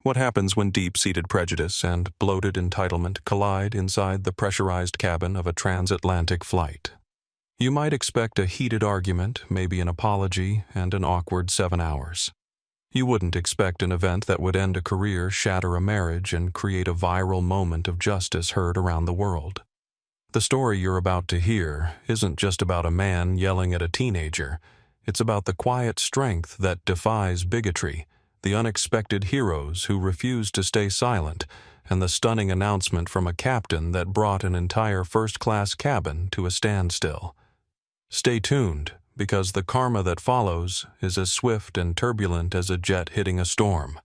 What happens when deep-seated prejudice and bloated entitlement collide inside the pressurized cabin of a transatlantic flight? You might expect a heated argument, maybe an apology, and an awkward 7 hours. You wouldn't expect an event that would end a career, shatter a marriage, and create a viral moment of justice heard around the world. The story you're about to hear isn't just about a man yelling at a teenager. It's about the quiet strength that defies bigotry, the unexpected heroes who refuse to stay silent, and the stunning announcement from a captain that brought an entire first-class cabin to a standstill. Stay tuned, because the karma that follows is as swift and turbulent as a jet hitting a storm.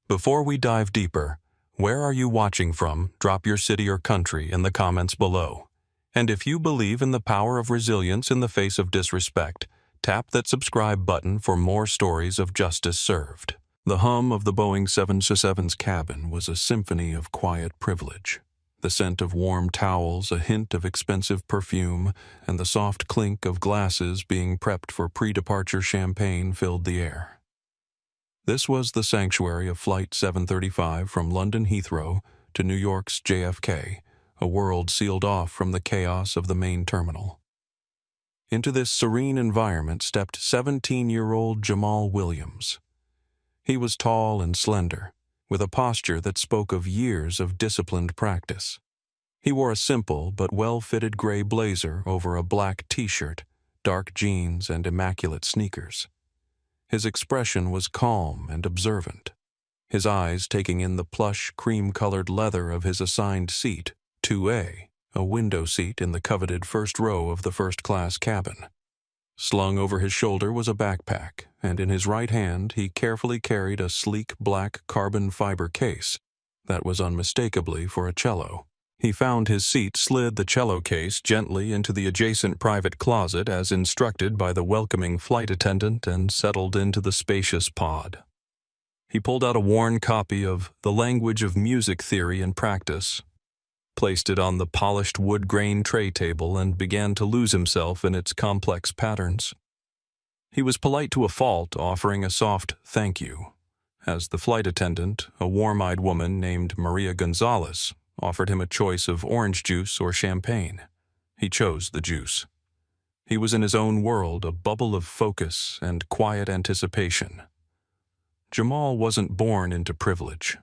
Before we dive deeper, where are you watching from? Drop your city or country in the comments below. And if you believe in the power of resilience in the face of disrespect, tap that subscribe button for more stories of justice served. The hum of the Boeing 767's cabin was a symphony of quiet privilege. The scent of warm towels, a hint of expensive perfume, and the soft clink of glasses being prepped for pre-departure champagne filled the air. This was the sanctuary of Flight 735 from London Heathrow to New York's JFK, a world sealed off from the chaos of the main terminal. Into this serene environment stepped 17-year-old Jamal Williams. He was tall and slender, with a posture that spoke of years of disciplined practice. He wore a simple but well-fitted gray blazer over a black t-shirt, dark jeans, and immaculate sneakers. His expression was calm and observant, his eyes taking in the plush, cream-colored leather of his assigned seat, 2A, a window seat in the coveted first row of the first-class cabin. Slung over his shoulder was a backpack, and in his right hand he carefully carried a sleek black carbon fiber case that was unmistakably for a cello. He found his seat, slid the cello case gently into the adjacent private closet as instructed by the welcoming flight attendant, and settled into the spacious pod. He pulled out a worn copy of The Language of Music Theory and Practice, placed it on the polished wood grain tray table, and began to lose himself in its complex patterns. He was polite to a fault, offering a soft thank you, as the flight attendant, a warm-eyed woman named Maria Gonzalez, offered him a choice of orange juice or champagne. He chose the juice. He was in his own world, a bubble of focus and quiet anticipation. Jamal wasn't born into privilege.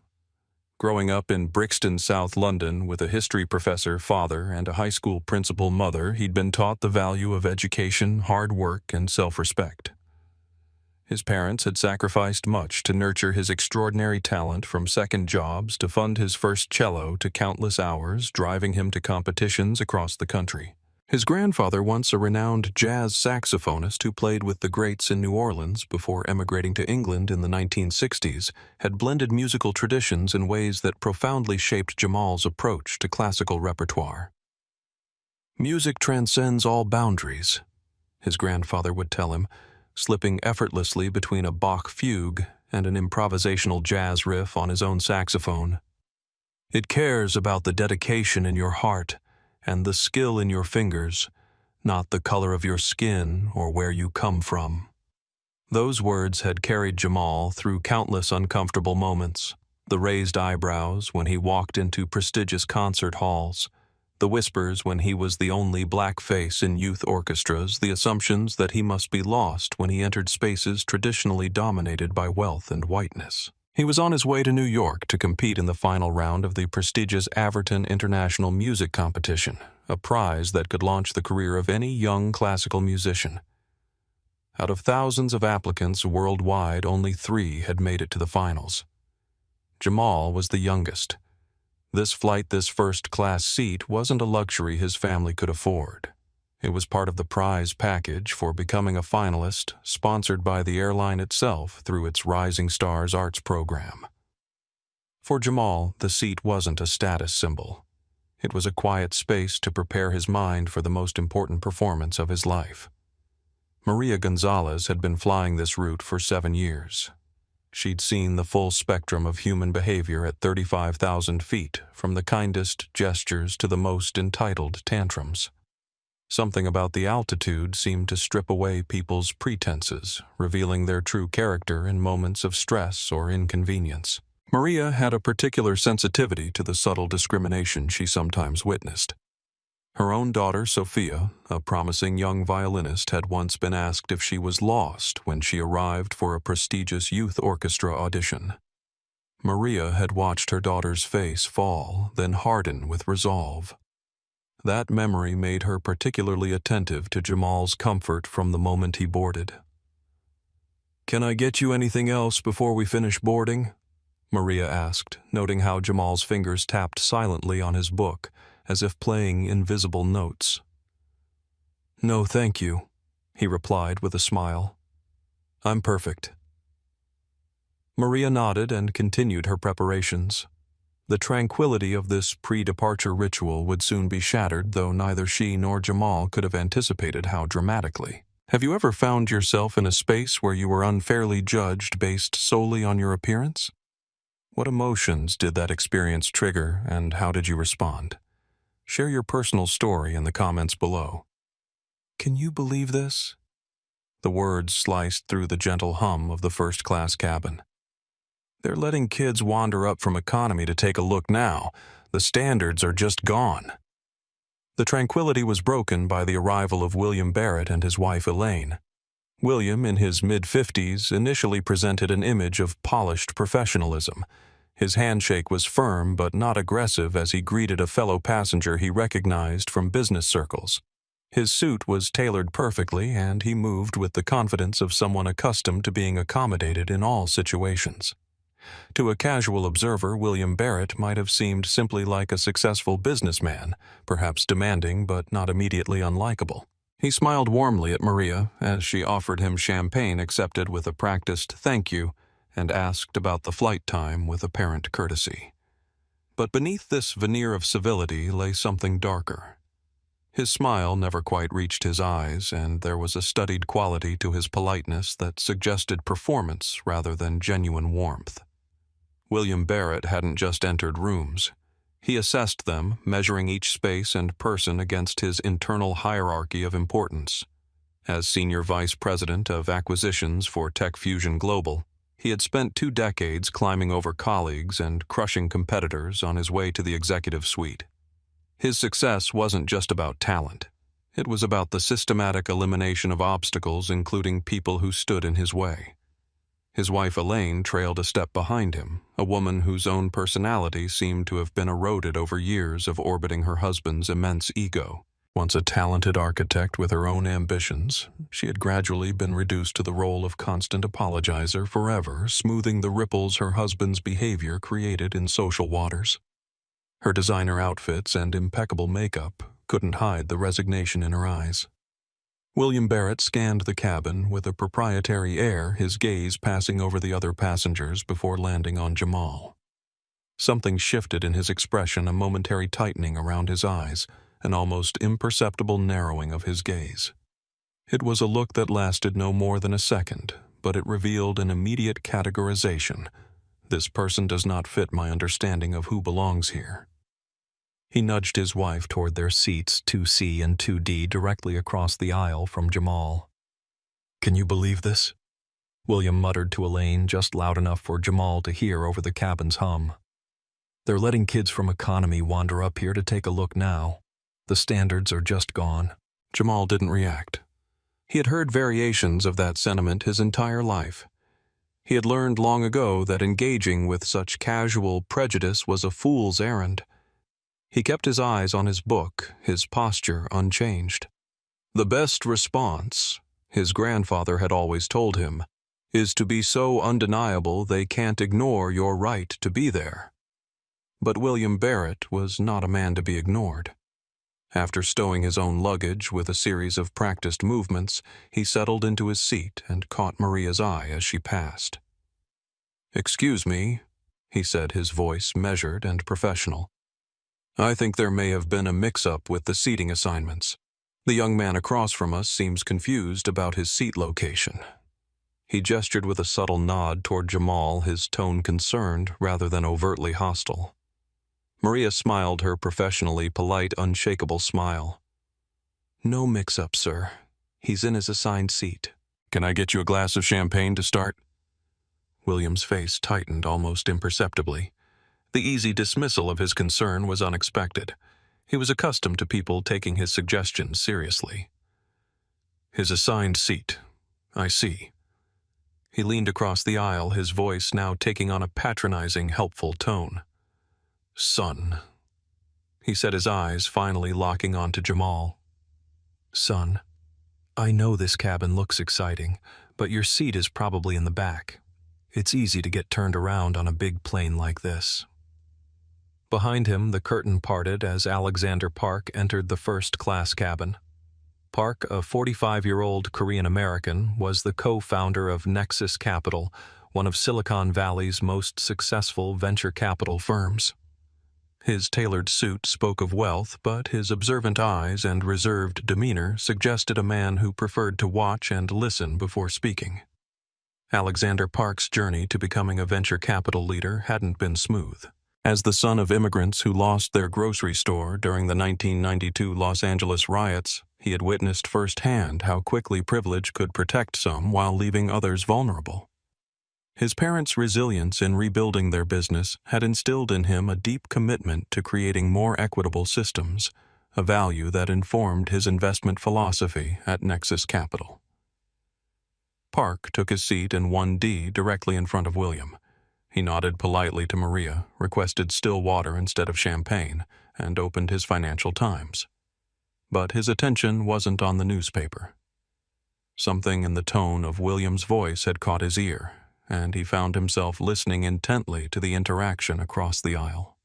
Growing up in Brixton, South London, with a history professor father and a high school principal mother, he'd been taught the value of education, hard work, and self-respect. His parents had sacrificed much to nurture his extraordinary talent, from second jobs to fund his first cello to countless hours driving him to competitions across the country. His grandfather, once a renowned jazz saxophonist who played with the greats in New Orleans before emigrating to England in the 1960s, had blended musical traditions in ways that profoundly shaped Jamal's approach to classical repertoire. "Music transcends all boundaries," his grandfather would tell him, slipping effortlessly between a Bach fugue and an improvisational jazz riff on his own saxophone. "It cares about the dedication in your heart and the skill in your fingers, not the color of your skin or where you come from." Those words had carried Jamal through countless uncomfortable moments. The raised eyebrows when he walked into prestigious concert halls, the whispers when he was the only black face in youth orchestras, the assumptions that he must be lost when he entered spaces traditionally dominated by wealth and whiteness. He was on his way to New York to compete in the final round of the prestigious Averton International Music Competition, a prize that could launch the career of any young classical musician. Out of thousands of applicants worldwide, only 3 had made it to the finals. Jamal was the youngest. This flight, this first-class seat, wasn't a luxury his family could afford. It was part of the prize package for becoming a finalist, sponsored by the airline itself through its Rising Stars Arts program. For Jamal, the seat wasn't a status symbol. It was a quiet space to prepare his mind for the most important performance of his life. Maria Gonzalez had been flying this route for 7 years. She'd seen the full spectrum of human behavior at 35,000 feet, from the kindest gestures to the most entitled tantrums. Something about the altitude seemed to strip away people's pretenses, revealing their true character in moments of stress or inconvenience. Maria had a particular sensitivity to the subtle discrimination she sometimes witnessed. Her own daughter, Sophia, a promising young violinist, had once been asked if she was lost when she arrived for a prestigious youth orchestra audition. Maria had watched her daughter's face fall, then harden with resolve. That memory made her particularly attentive to Jamal's comfort from the moment he boarded. "Can I get you anything else before we finish boarding?" Maria asked, noting how Jamal's fingers tapped silently on his book, as if playing invisible notes. "No, thank you," he replied with a smile. "I'm perfect." Maria nodded and continued her preparations. The tranquility of this pre-departure ritual would soon be shattered, though neither she nor Jamal could have anticipated how dramatically. Have you ever found yourself in a space where you were unfairly judged based solely on your appearance? What emotions did that experience trigger, and how did you respond? Share your personal story in the comments below. "Can you believe this?" The words sliced through the gentle hum of the first-class cabin. "They're letting kids wander up from economy to take a look now. The standards are just gone." The tranquility was broken by the arrival of William Barrett and his wife Elaine. William, in his mid-50s, initially presented an image of polished professionalism. His handshake was firm but not aggressive as he greeted a fellow passenger he recognized from business circles. His suit was tailored perfectly, and he moved with the confidence of someone accustomed to being accommodated in all situations. To a casual observer, William Barrett might have seemed simply like a successful businessman, perhaps demanding but not immediately unlikable. He smiled warmly at Maria as she offered him champagne accepted with a practiced thank you and asked about the flight time with apparent courtesy. But beneath this veneer of civility lay something darker. His smile never quite reached his eyes, and there was a studied quality to his politeness that suggested performance rather than genuine warmth. William Barrett hadn't just entered rooms. He assessed them, measuring each space and person against his internal hierarchy of importance. As Senior Vice President of Acquisitions for Tech Fusion Global, he had spent 2 decades climbing over colleagues and crushing competitors on his way to the executive suite. His success wasn't just about talent. It was about the systematic elimination of obstacles, including people who stood in his way. His wife Elaine trailed a step behind him, a woman whose own personality seemed to have been eroded over years of orbiting her husband's immense ego. Once a talented architect with her own ambitions, she had gradually been reduced to the role of constant apologizer, forever smoothing the ripples her husband's behavior created in social waters. Her designer outfits and impeccable makeup couldn't hide the resignation in her eyes. William Barrett scanned the cabin with a proprietary air, his gaze passing over the other passengers before landing on Jamal. Something shifted in his expression, a momentary tightening around his eyes, an almost imperceptible narrowing of his gaze. It was a look that lasted no more than a second, but it revealed an immediate categorization. This person does not fit my understanding of who belongs here. He nudged his wife toward their seats, 2C and 2D, directly across the aisle from Jamal. "Can you believe this?" William muttered to Elaine, just loud enough for Jamal to hear over the cabin's hum. "They're letting kids from economy wander up here to take a look now. The standards are just gone." Jamal didn't react. He had heard variations of that sentiment his entire life. He had learned long ago that engaging with such casual prejudice was a fool's errand. He kept his eyes on his book, his posture unchanged. The best response, his grandfather had always told him, is to be so undeniable they can't ignore your right to be there. But William Barrett was not a man to be ignored. After stowing his own luggage with a series of practiced movements, he settled into his seat and caught Maria's eye as she passed. "Excuse me," he said, his voice measured and professional. "I think there may have been a mix-up with the seating assignments. The young man across from us seems confused about his seat location." He gestured with a subtle nod toward Jamal, his tone concerned rather than overtly hostile. Maria smiled her professionally polite, unshakable smile. "No mix-up, sir. He's in his assigned seat." "Can I get you a glass of champagne to start?" William's face tightened almost imperceptibly. The easy dismissal of his concern was unexpected. He was accustomed to people taking his suggestions seriously. His assigned seat. I see. He leaned across the aisle, his voice now taking on a patronizing, helpful tone. Son. He said, his eyes finally locking onto Jamal. Son, I know this cabin looks exciting, but your seat is probably in the back. It's easy to get turned around on a big plane like this. Behind him, the curtain parted as Alexander Park entered the first-class cabin. Park, a 45-year-old Korean-American, was the co-founder of Nexus Capital, one of Silicon Valley's most successful venture capital firms. His tailored suit spoke of wealth, but his observant eyes and reserved demeanor suggested a man who preferred to watch and listen before speaking. Alexander Park's journey to becoming a venture capital leader hadn't been smooth. As the son of immigrants who lost their grocery store during the 1992 Los Angeles riots, he had witnessed firsthand how quickly privilege could protect some while leaving others vulnerable. His parents' resilience in rebuilding their business had instilled in him a deep commitment to creating more equitable systems, a value that informed his investment philosophy at Nexus Capital. Park took his seat in 1D directly in front of William. He nodded politely to Maria, requested still water instead of champagne, and opened his Financial Times. But his attention wasn't on the newspaper. Something in the tone of William's voice had caught his ear, and he found himself listening intently to the interaction across the aisle.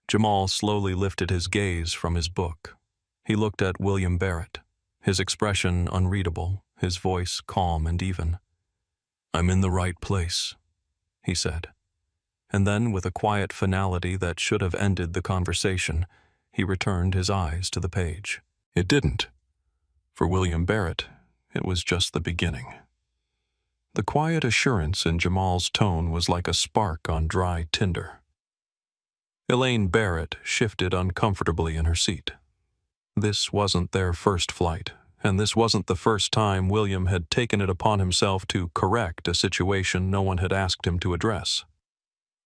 Jamal slowly lifted his gaze from his book. He looked at William Barrett, his expression unreadable, his voice calm and even. "I'm in the right place," he said. And then, with a quiet finality that should have ended the conversation, he returned his eyes to the page. It didn't. For William Barrett, it was just the beginning. The quiet assurance in Jamal's tone was like a spark on dry tinder. Elaine Barrett shifted uncomfortably in her seat. This wasn't their first flight, and this wasn't the first time William had taken it upon himself to correct a situation no one had asked him to address.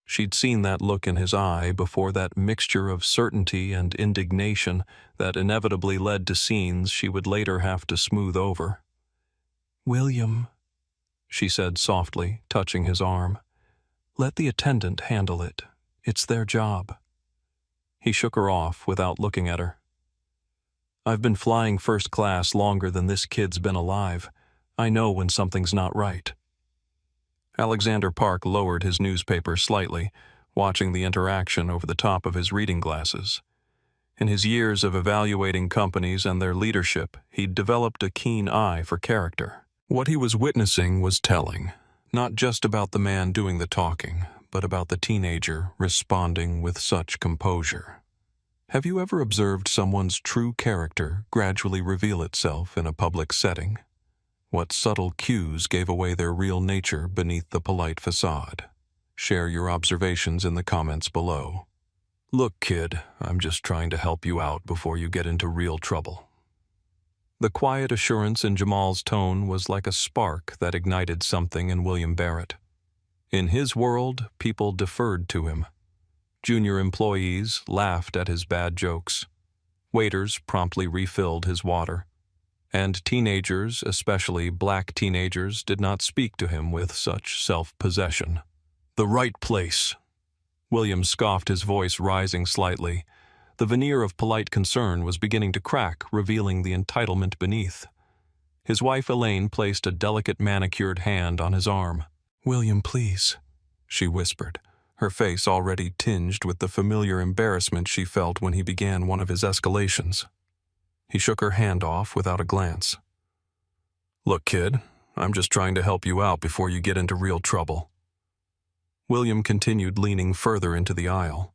She'd seen that look in his eye before, that mixture of certainty and indignation that inevitably led to scenes she would later have to smooth over. "William," she said softly, touching his arm, "let the attendant handle it. It's their job." He shook her off without looking at her. "I've been flying first class longer than this kid's been alive. I know when something's not right." Alexander Park lowered his newspaper slightly, watching the interaction over the top of his reading glasses. In his years of evaluating companies and their leadership, he'd developed a keen eye for character. What he was witnessing was telling, not just about the man doing the talking, but about the teenager responding with such composure. Have you ever observed someone's true character gradually reveal itself in a public setting? What subtle cues gave away their real nature beneath the polite facade? Share your observations in the comments below. Look, kid, I'm just trying to help you out before you get into real trouble. The quiet assurance in Jamal's tone was like a spark that ignited something in William Barrett. In his world, people deferred to him. Junior employees laughed at his bad jokes. Waiters promptly refilled his water. And teenagers, especially black teenagers, did not speak to him with such self-possession. "The right place." William scoffed, his voice rising slightly. The veneer of polite concern was beginning to crack, revealing the entitlement beneath. His wife Elaine placed a delicate manicured hand on his arm. "William, please," she whispered, her face already tinged with the familiar embarrassment she felt when he began one of his escalations. He shook her hand off without a glance. "Look, kid, I'm just trying to help you out before you get into real trouble." William continued, leaning further into the aisle.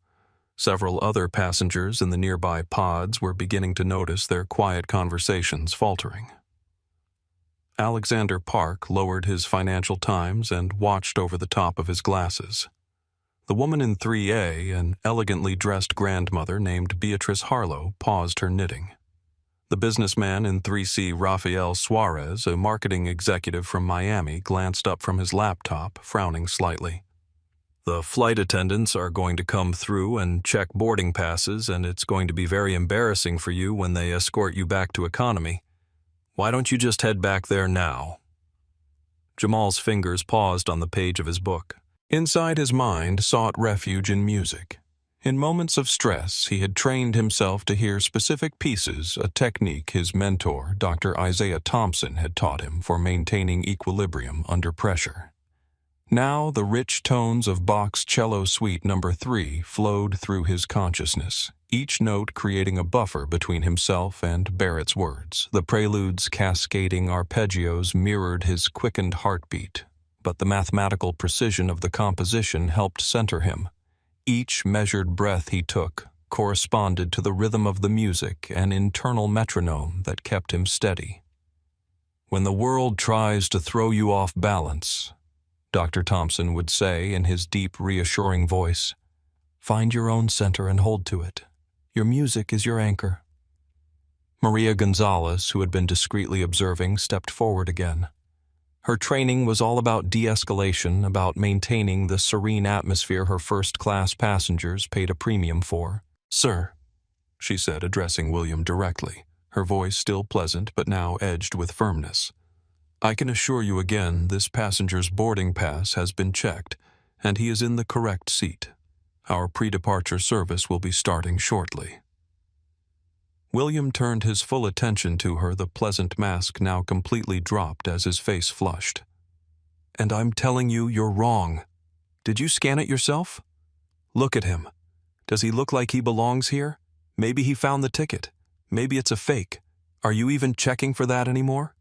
Several other passengers in the nearby pods were beginning to notice their quiet conversations faltering. Alexander Park lowered his Financial Times and watched over the top of his glasses. The woman in 3A, an elegantly dressed grandmother named Beatrice Harlow, paused her knitting. The businessman in 3C, Rafael Suarez, a marketing executive from Miami, glanced up from his laptop, frowning slightly. The flight attendants are going to come through and check boarding passes, and it's going to be very embarrassing for you when they escort you back to economy. Why don't you just head back there now? Jamal's fingers paused on the page of his book. Inside his mind sought refuge in music. In moments of stress, he had trained himself to hear specific pieces, a technique his mentor, Dr. Isaiah Thompson, had taught him for maintaining equilibrium under pressure. Now the rich tones of Bach's Cello Suite No. 3 flowed through his consciousness, each note creating a buffer between himself and Barrett's words. The prelude's cascading arpeggios mirrored his quickened heartbeat, but the mathematical precision of the composition helped center him. Each measured breath he took corresponded to the rhythm of the music, an internal metronome that kept him steady. When the world tries to throw you off balance, Dr. Thompson would say in his deep, reassuring voice, find your own center and hold to it. Your music is your anchor. Maria Gonzalez, who had been discreetly observing, stepped forward again. Her training was all about de-escalation, about maintaining the serene atmosphere her first-class passengers paid a premium for. "Sir," she said, addressing William directly, her voice still pleasant but now edged with firmness. "I can assure you again this passenger's boarding pass has been checked, and he is in the correct seat. Our pre-departure service will be starting shortly." William turned his full attention to her, the pleasant mask now completely dropped as his face flushed. "And I'm telling you, you're wrong. Did you scan it yourself? Look at him. Does he look like he belongs here? Maybe he found the ticket. Maybe it's a fake. Are you even checking for that anymore?"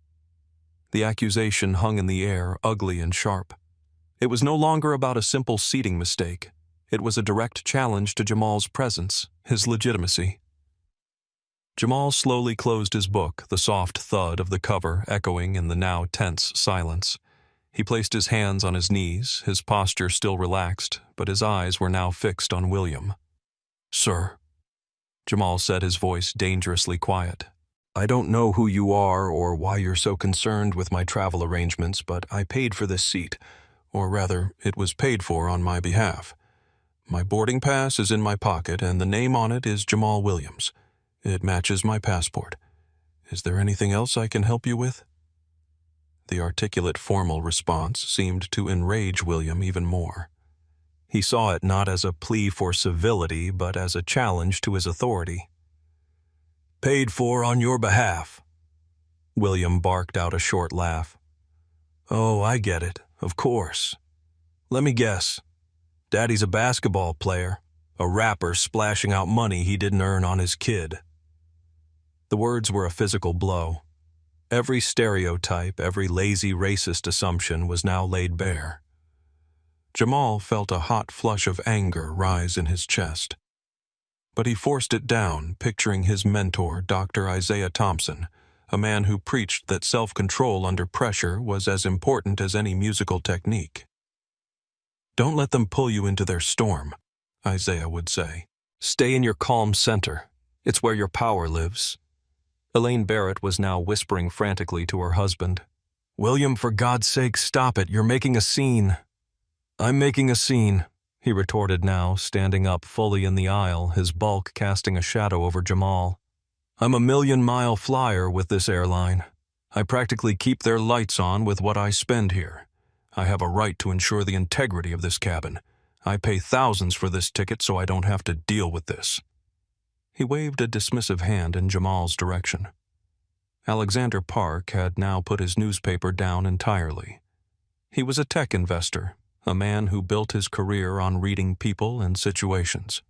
The accusation hung in the air, ugly and sharp. It was no longer about a simple seating mistake. It was a direct challenge to Jamal's presence, his legitimacy. Jamal slowly closed his book, the soft thud of the cover echoing in the now tense silence. He placed his hands on his knees, his posture still relaxed, but his eyes were now fixed on William. "Sir," Jamal said, his voice dangerously quiet. "I don't know who you are or why you're so concerned with my travel arrangements, but I paid for this seat, or rather, it was paid for on my behalf. My boarding pass is in my pocket, and the name on it is Jamal Williams. It matches my passport. Is there anything else I can help you with?" The articulate formal response seemed to enrage William even more. He saw it not as a plea for civility, but as a challenge to his authority. "Paid for on your behalf." William barked out a short laugh. "Oh, I get it, of course. Let me guess. Daddy's a basketball player, a rapper splashing out money he didn't earn on his kid." The words were a physical blow. Every stereotype, every lazy racist assumption was now laid bare. Jamal felt a hot flush of anger rise in his chest. But he forced it down, picturing his mentor, Dr. Isaiah Thompson, a man who preached that self-control under pressure was as important as any musical technique. "Don't let them pull you into their storm," Isaiah would say. "Stay in your calm center. It's where your power lives." Elaine Barrett was now whispering frantically to her husband. "William, for God's sake, stop it. You're making a scene." "I'm making a scene," he retorted now, standing up fully in the aisle, his bulk casting a shadow over Jamal. "I'm a million-mile flyer with this airline. I practically keep their lights on with what I spend here. I have a right to ensure the integrity of this cabin. I pay thousands for this ticket so I don't have to deal with this." He waved a dismissive hand in Jamal's direction. Alexander Park had now put his newspaper down entirely. He was a tech investor, a man who built his career on reading people and situations.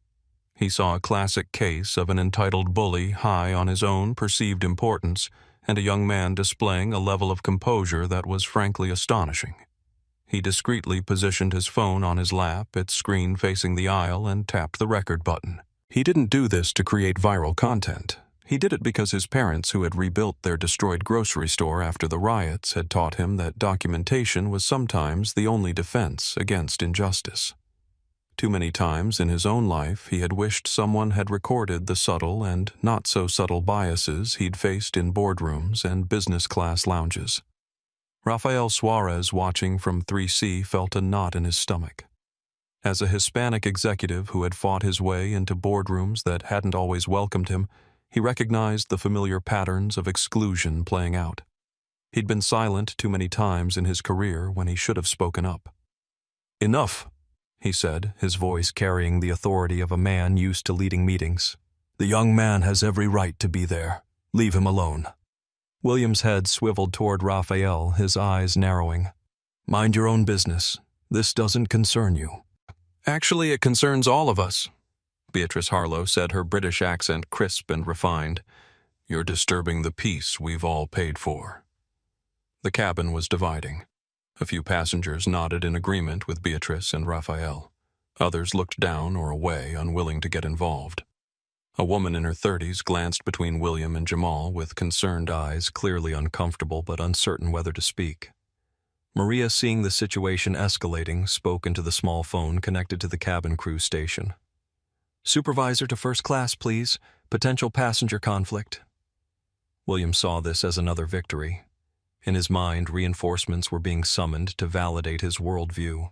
He saw a classic case of an entitled bully high on his own perceived importance and a young man displaying a level of composure that was frankly astonishing. He discreetly positioned his phone on his lap, its screen facing the aisle, and tapped the record button. He didn't do this to create viral content. He did it because his parents, who had rebuilt their destroyed grocery store after the riots, had taught him that documentation was sometimes the only defense against injustice. Too many times in his own life he had wished someone had recorded the subtle and not-so-subtle biases he'd faced in boardrooms and business-class lounges. Rafael Suarez, watching from 3C, felt a knot in his stomach. As a Hispanic executive who had fought his way into boardrooms that hadn't always welcomed him, he recognized the familiar patterns of exclusion playing out. He'd been silent too many times in his career when he should have spoken up. "Enough," he said, his voice carrying the authority of a man used to leading meetings. "The young man has every right to be there. Leave him alone." William's head swiveled toward Raphael, his eyes narrowing. "Mind your own business. This doesn't concern you." "Actually, it concerns all of us," Beatrice Harlow said, her British accent crisp and refined. "You're disturbing the peace we've all paid for." The cabin was dividing. A few passengers nodded in agreement with Beatrice and Raphael. Others looked down or away, unwilling to get involved. A woman in her 30s glanced between William and Jamal with concerned eyes, clearly uncomfortable but uncertain whether to speak. Maria, seeing the situation escalating, spoke into the small phone connected to the cabin crew station. "Supervisor to first class, please. Potential passenger conflict." William saw this as another victory. In his mind, reinforcements were being summoned to validate his worldview.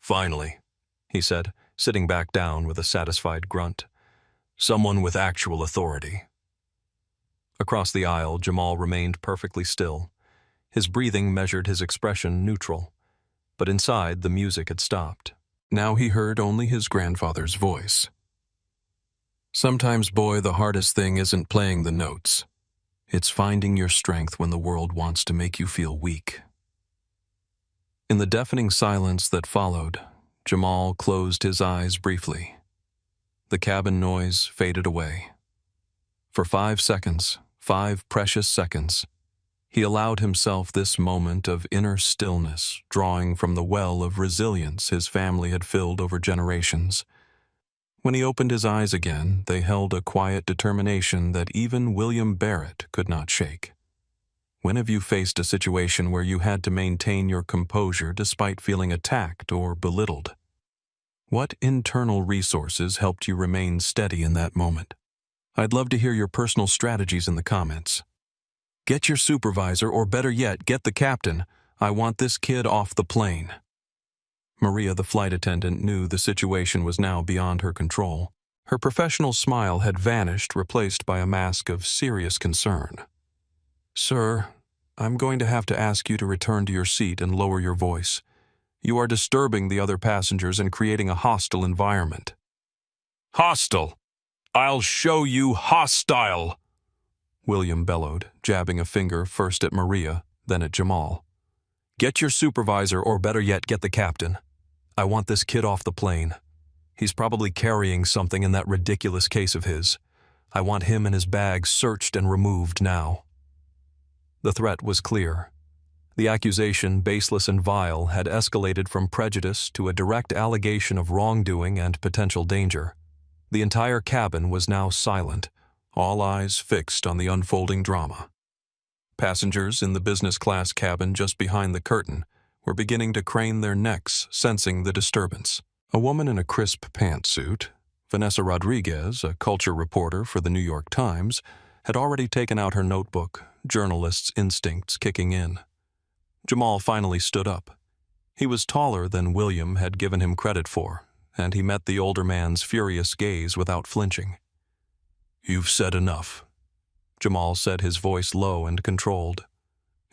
"Finally," he said, sitting back down with a satisfied grunt. "Someone with actual authority." Across the aisle, Jamal remained perfectly still. His breathing measured his expression neutral. But inside, the music had stopped. Now he heard only his grandfather's voice. "Sometimes, boy, the hardest thing isn't playing the notes. It's finding your strength when the world wants to make you feel weak." In the deafening silence that followed, Jamal closed his eyes briefly. The cabin noise faded away. For 5 seconds, 5 precious seconds, he allowed himself this moment of inner stillness, drawing from the well of resilience his family had filled over generations. When he opened his eyes again, they held a quiet determination that even William Barrett could not shake. When have you faced a situation where you had to maintain your composure despite feeling attacked or belittled? What internal resources helped you remain steady in that moment? I'd love to hear your personal strategies in the comments. Get your supervisor, or better yet, get the captain. I want this kid off the plane. Maria, the flight attendant, knew the situation was now beyond her control. Her professional smile had vanished, replaced by a mask of serious concern. "Sir, I'm going to have to ask you to return to your seat and lower your voice. You are disturbing the other passengers and creating a hostile environment." "Hostile? I'll show you hostile!" William bellowed, jabbing a finger first at Maria, then at Jamal. "Get your supervisor, or better yet, get the captain. I want this kid off the plane. He's probably carrying something in that ridiculous case of his. I want him and his bag searched and removed now." The threat was clear. The accusation, baseless and vile, had escalated from prejudice to a direct allegation of wrongdoing and potential danger. The entire cabin was now silent, all eyes fixed on the unfolding drama. Passengers in the business class cabin just behind the curtain were beginning to crane their necks, sensing the disturbance. A woman in a crisp pantsuit, Vanessa Rodriguez, a culture reporter for the New York Times, had already taken out her notebook, journalist's instincts kicking in. Jamal finally stood up. He was taller than William had given him credit for, and he met the older man's furious gaze without flinching. "You've said enough," Jamal said, his voice low and controlled.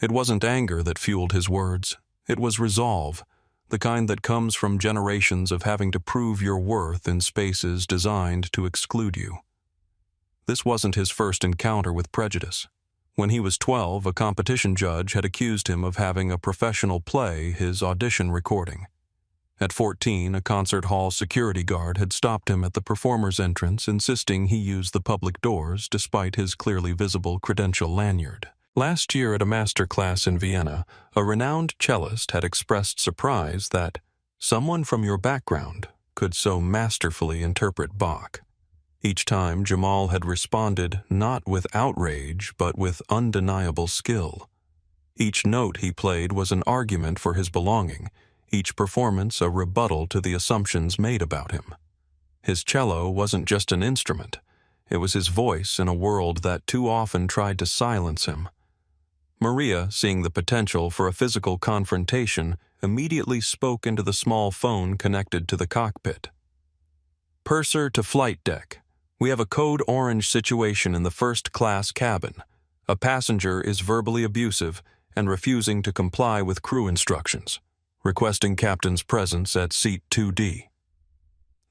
It wasn't anger that fueled his words. It was resolve, the kind that comes from generations of having to prove your worth in spaces designed to exclude you. This wasn't his first encounter with prejudice. When he was 12, a competition judge had accused him of having a professional play his audition recording. At 14, a concert hall security guard had stopped him at the performer's entrance, insisting he use the public doors despite his clearly visible credential lanyard. Last year at a master class in Vienna, a renowned cellist had expressed surprise that someone from your background could so masterfully interpret Bach. Each time, Jamal had responded not with outrage, but with undeniable skill. Each note he played was an argument for his belonging, each performance a rebuttal to the assumptions made about him. His cello wasn't just an instrument, it was his voice in a world that too often tried to silence him. Maria, seeing the potential for a physical confrontation, immediately spoke into the small phone connected to the cockpit. "Purser to flight deck. We have a code orange situation in the first-class cabin. A passenger is verbally abusive and refusing to comply with crew instructions, requesting captain's presence at seat 2D.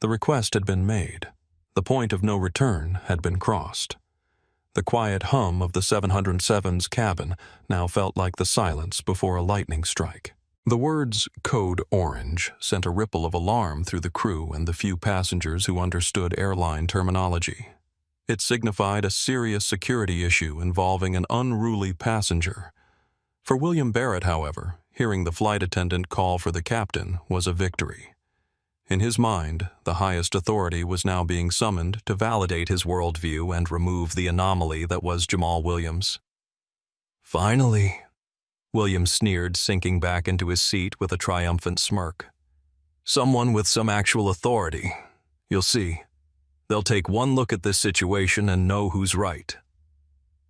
The request had been made. The point of no return had been crossed. The quiet hum of the 707's cabin now felt like the silence before a lightning strike. The words "Code Orange" sent a ripple of alarm through the crew and the few passengers who understood airline terminology. It signified a serious security issue involving an unruly passenger. For William Barrett, however, hearing the flight attendant call for the captain was a victory. In his mind, the highest authority was now being summoned to validate his worldview and remove the anomaly that was Jamal Williams. "Finally," Williams sneered, sinking back into his seat with a triumphant smirk. "Someone with some actual authority. You'll see. They'll take one look at this situation and know who's right."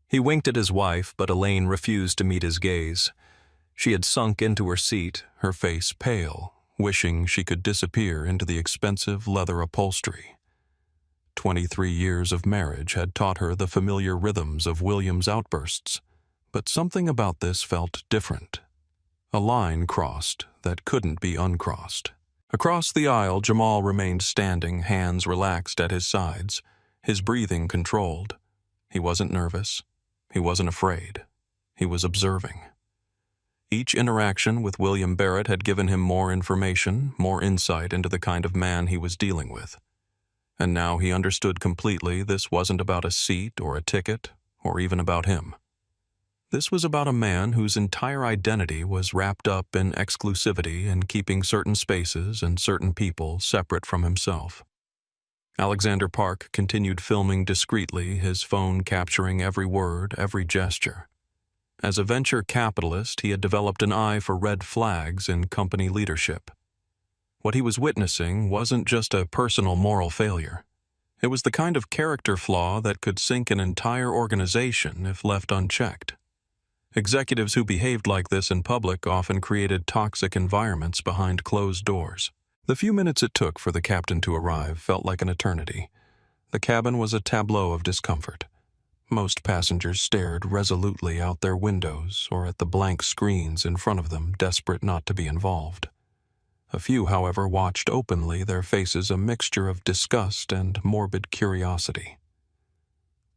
He winked at his wife, but Elaine refused to meet his gaze. She had sunk into her seat, her face pale, wishing she could disappear into the expensive leather upholstery. 23 years of marriage had taught her the familiar rhythms of William's outbursts, but something about this felt different. A line crossed that couldn't be uncrossed. Across the aisle, Jamal remained standing, hands relaxed at his sides, his breathing controlled. He wasn't nervous. He wasn't afraid. He was observing. Each interaction with William Barrett had given him more information, more insight into the kind of man he was dealing with. And now he understood completely this wasn't about a seat or a ticket, or even about him. This was about a man whose entire identity was wrapped up in exclusivity and keeping certain spaces and certain people separate from himself. Alexander Park continued filming discreetly, his phone capturing every word, every gesture. As a venture capitalist, he had developed an eye for red flags in company leadership. What he was witnessing wasn't just a personal moral failure. It was the kind of character flaw that could sink an entire organization if left unchecked. Executives who behaved like this in public often created toxic environments behind closed doors. The few minutes it took for the captain to arrive felt like an eternity. The cabin was a tableau of discomfort. Most passengers stared resolutely out their windows or at the blank screens in front of them, desperate not to be involved. A few, however, watched openly, their faces a mixture of disgust and morbid curiosity.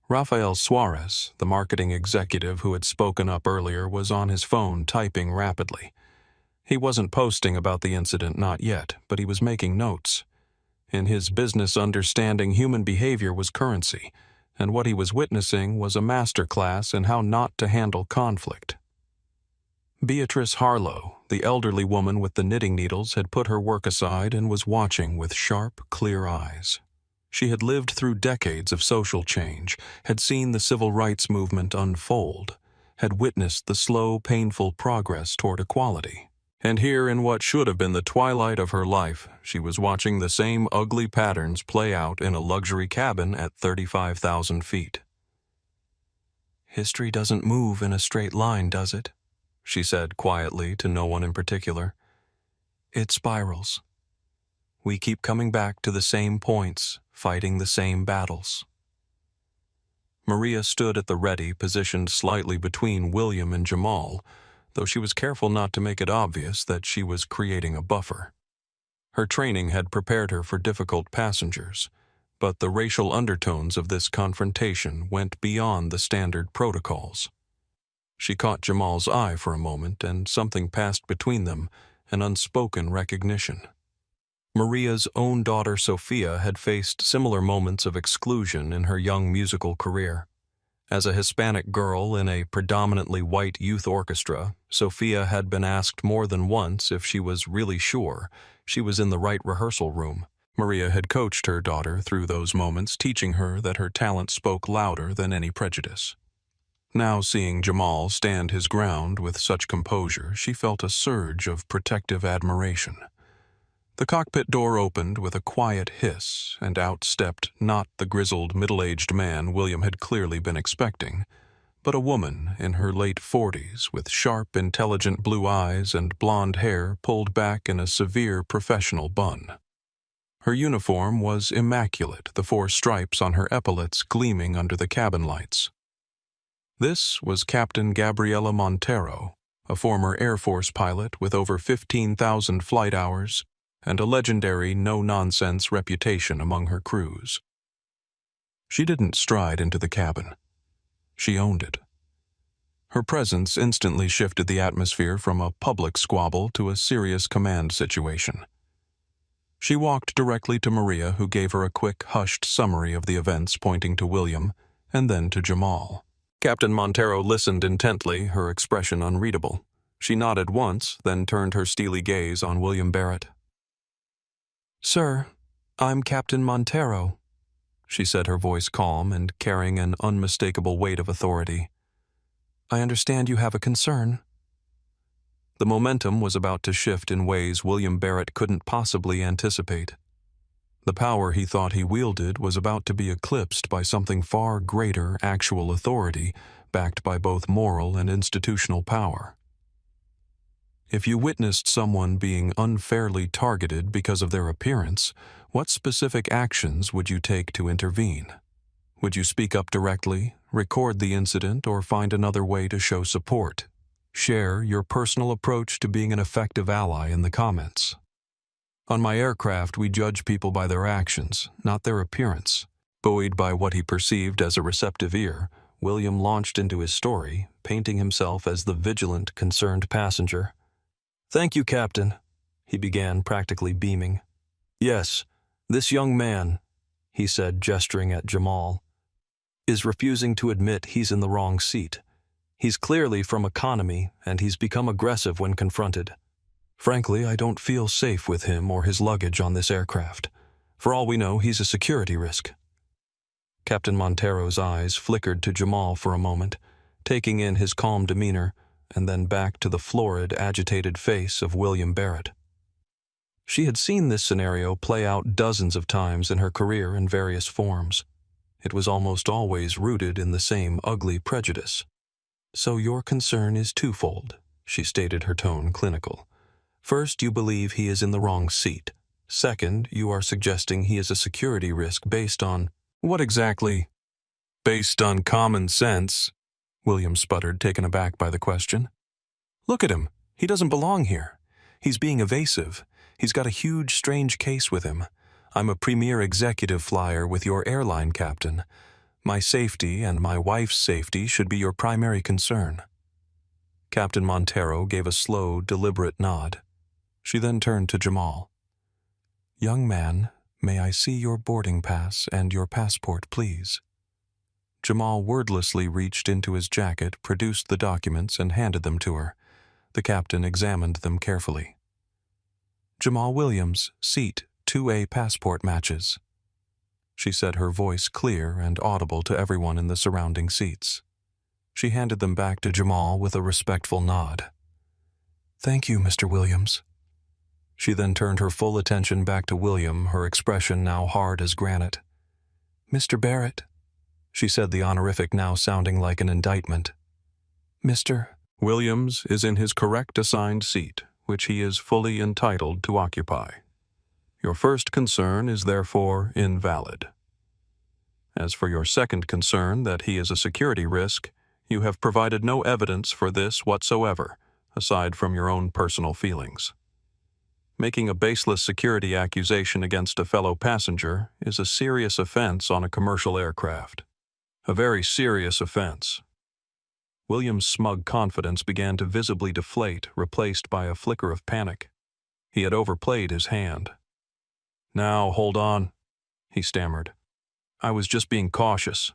Rafael Suarez, the marketing executive who had spoken up earlier, was on his phone typing rapidly. He wasn't posting about the incident, not yet, but he was making notes. In his business understanding, human behavior was currency, and what he was witnessing was a masterclass in how not to handle conflict. Beatrice Harlow, the elderly woman with the knitting needles, had put her work aside and was watching with sharp, clear eyes. She had lived through decades of social change, had seen the civil rights movement unfold, had witnessed the slow, painful progress toward equality. And here, in what should have been the twilight of her life, she was watching the same ugly patterns play out in a luxury cabin at 35,000 feet. "History doesn't move in a straight line, does it?" she said quietly to no one in particular. "It spirals. We keep coming back to the same points, fighting the same battles." Maria stood at the ready, positioned slightly between William and Jamal, though she was careful not to make it obvious that she was creating a buffer. Her training had prepared her for difficult passengers, but the racial undertones of this confrontation went beyond the standard protocols. She caught Jamal's eye for a moment, and something passed between them, an unspoken recognition. Maria's own daughter Sophia had faced similar moments of exclusion in her young musical career. As a Hispanic girl in a predominantly white youth orchestra, Sophia had been asked more than once if she was really sure she was in the right rehearsal room. Maria had coached her daughter through those moments, teaching her that her talent spoke louder than any prejudice. Now seeing Jamal stand his ground with such composure, she felt a surge of protective admiration. The cockpit door opened with a quiet hiss, and out stepped not the grizzled, middle-aged man William had clearly been expecting, but a woman in her late 40s with sharp, intelligent blue eyes and blonde hair pulled back in a severe professional bun. Her uniform was immaculate, the 4 stripes on her epaulets gleaming under the cabin lights. This was Captain Gabriela Montero, a former Air Force pilot with over 15,000 flight hours and a legendary no-nonsense reputation among her crews. She didn't stride into the cabin. She owned it. Her presence instantly shifted the atmosphere from a public squabble to a serious command situation. She walked directly to Maria, who gave her a quick, hushed summary of the events, pointing to William and then to Jamal. Captain Montero listened intently, her expression unreadable. She nodded once, then turned her steely gaze on William Barrett. "Sir, I'm Captain Montero," she said, her voice calm and carrying an unmistakable weight of authority. "I understand you have a concern." The momentum was about to shift in ways William Barrett couldn't possibly anticipate. The power he thought he wielded was about to be eclipsed by something far greater, actual authority, backed by both moral and institutional power. If you witnessed someone being unfairly targeted because of their appearance, what specific actions would you take to intervene? Would you speak up directly, record the incident, or find another way to show support? Share your personal approach to being an effective ally in the comments. On my aircraft, we judge people by their actions, not their appearance. Buoyed by what he perceived as a receptive ear, William launched into his story, painting himself as the vigilant, concerned passenger. "Thank you, Captain," he began, practically beaming. "Yes, this young man," he said, gesturing at Jamal, "is refusing to admit he's in the wrong seat. He's clearly from economy, and he's become aggressive when confronted. Frankly, I don't feel safe with him or his luggage on this aircraft. For all we know, he's a security risk." Captain Montero's eyes flickered to Jamal for a moment, taking in his calm demeanor, and then back to the florid, agitated face of William Barrett. She had seen this scenario play out dozens of times in her career in various forms. It was almost always rooted in the same ugly prejudice. "So your concern is twofold," she stated, her tone clinical. "First, you believe he is in the wrong seat. Second, you are suggesting he is a security risk based on—" "What exactly?" "Based on common sense," William sputtered, taken aback by the question. "Look at him. He doesn't belong here. He's being evasive. He's got a huge, strange case with him. I'm a premier executive flyer with your airline, Captain. My safety and my wife's safety should be your primary concern." Captain Montero gave a slow, deliberate nod. She then turned to Jamal. "Young man, may I see your boarding pass and your passport, please?" Jamal wordlessly reached into his jacket, produced the documents, and handed them to her. The captain examined them carefully. "Jamal Williams, seat 2A passport matches," she said, her voice clear and audible to everyone in the surrounding seats. She handed them back to Jamal with a respectful nod. "Thank you, Mr. Williams." She then turned her full attention back to William, her expression now hard as granite. "Mr. Barrett," she said, the honorific now sounding like an indictment. "Mr. Williams is in his correct assigned seat, which he is fully entitled to occupy. Your first concern is therefore invalid. As for your second concern, that he is a security risk, you have provided no evidence for this whatsoever, aside from your own personal feelings. Making a baseless security accusation against a fellow passenger is a serious offense on a commercial aircraft. A very serious offense." William's smug confidence began to visibly deflate, replaced by a flicker of panic. He had overplayed his hand. "Now, hold on," he stammered. "I was just being cautious."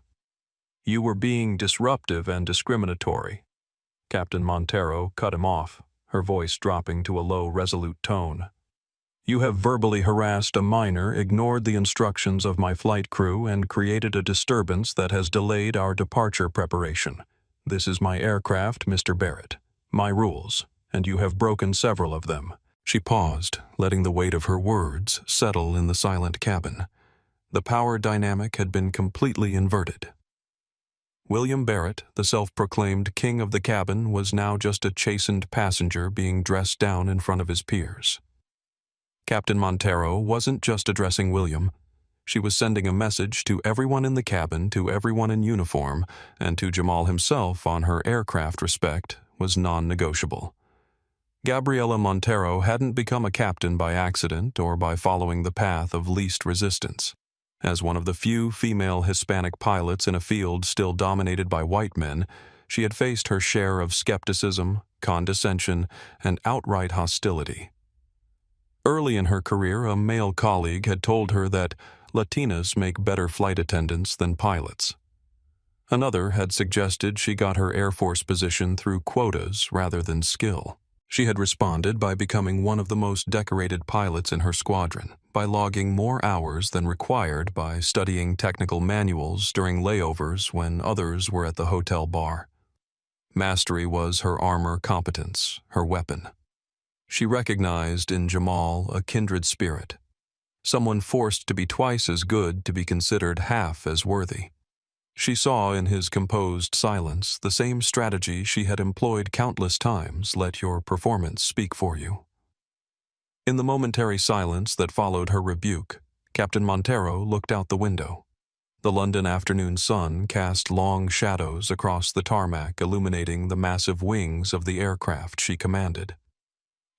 "You were being disruptive and discriminatory." Captain Montero cut him off, her voice dropping to a low, resolute tone. "You have verbally harassed a minor, ignored the instructions of my flight crew, and created a disturbance that has delayed our departure preparation. This is my aircraft, Mr. Barrett. My rules, and you have broken several of them." She paused, letting the weight of her words settle in the silent cabin. The power dynamic had been completely inverted. William Barrett, the self-proclaimed king of the cabin, was now just a chastened passenger being dressed down in front of his peers. Captain Montero wasn't just addressing William. She was sending a message to everyone in the cabin, to everyone in uniform, and to Jamal himself on her aircraft. Respect was non-negotiable. Gabriela Montero hadn't become a captain by accident or by following the path of least resistance. As one of the few female Hispanic pilots in a field still dominated by white men, she had faced her share of skepticism, condescension, and outright hostility. Early in her career, a male colleague had told her that Latinas make better flight attendants than pilots. Another had suggested she got her Air Force position through quotas rather than skill. She had responded by becoming one of the most decorated pilots in her squadron, by logging more hours than required by studying technical manuals during layovers when others were at the hotel bar. Mastery was her armor competence, her weapon. She recognized in Jamal a kindred spirit, someone forced to be twice as good to be considered half as worthy. She saw in his composed silence the same strategy she had employed countless times: let your performance speak for you. In the momentary silence that followed her rebuke, Captain Montero looked out the window. The London afternoon sun cast long shadows across the tarmac, illuminating the massive wings of the aircraft she commanded.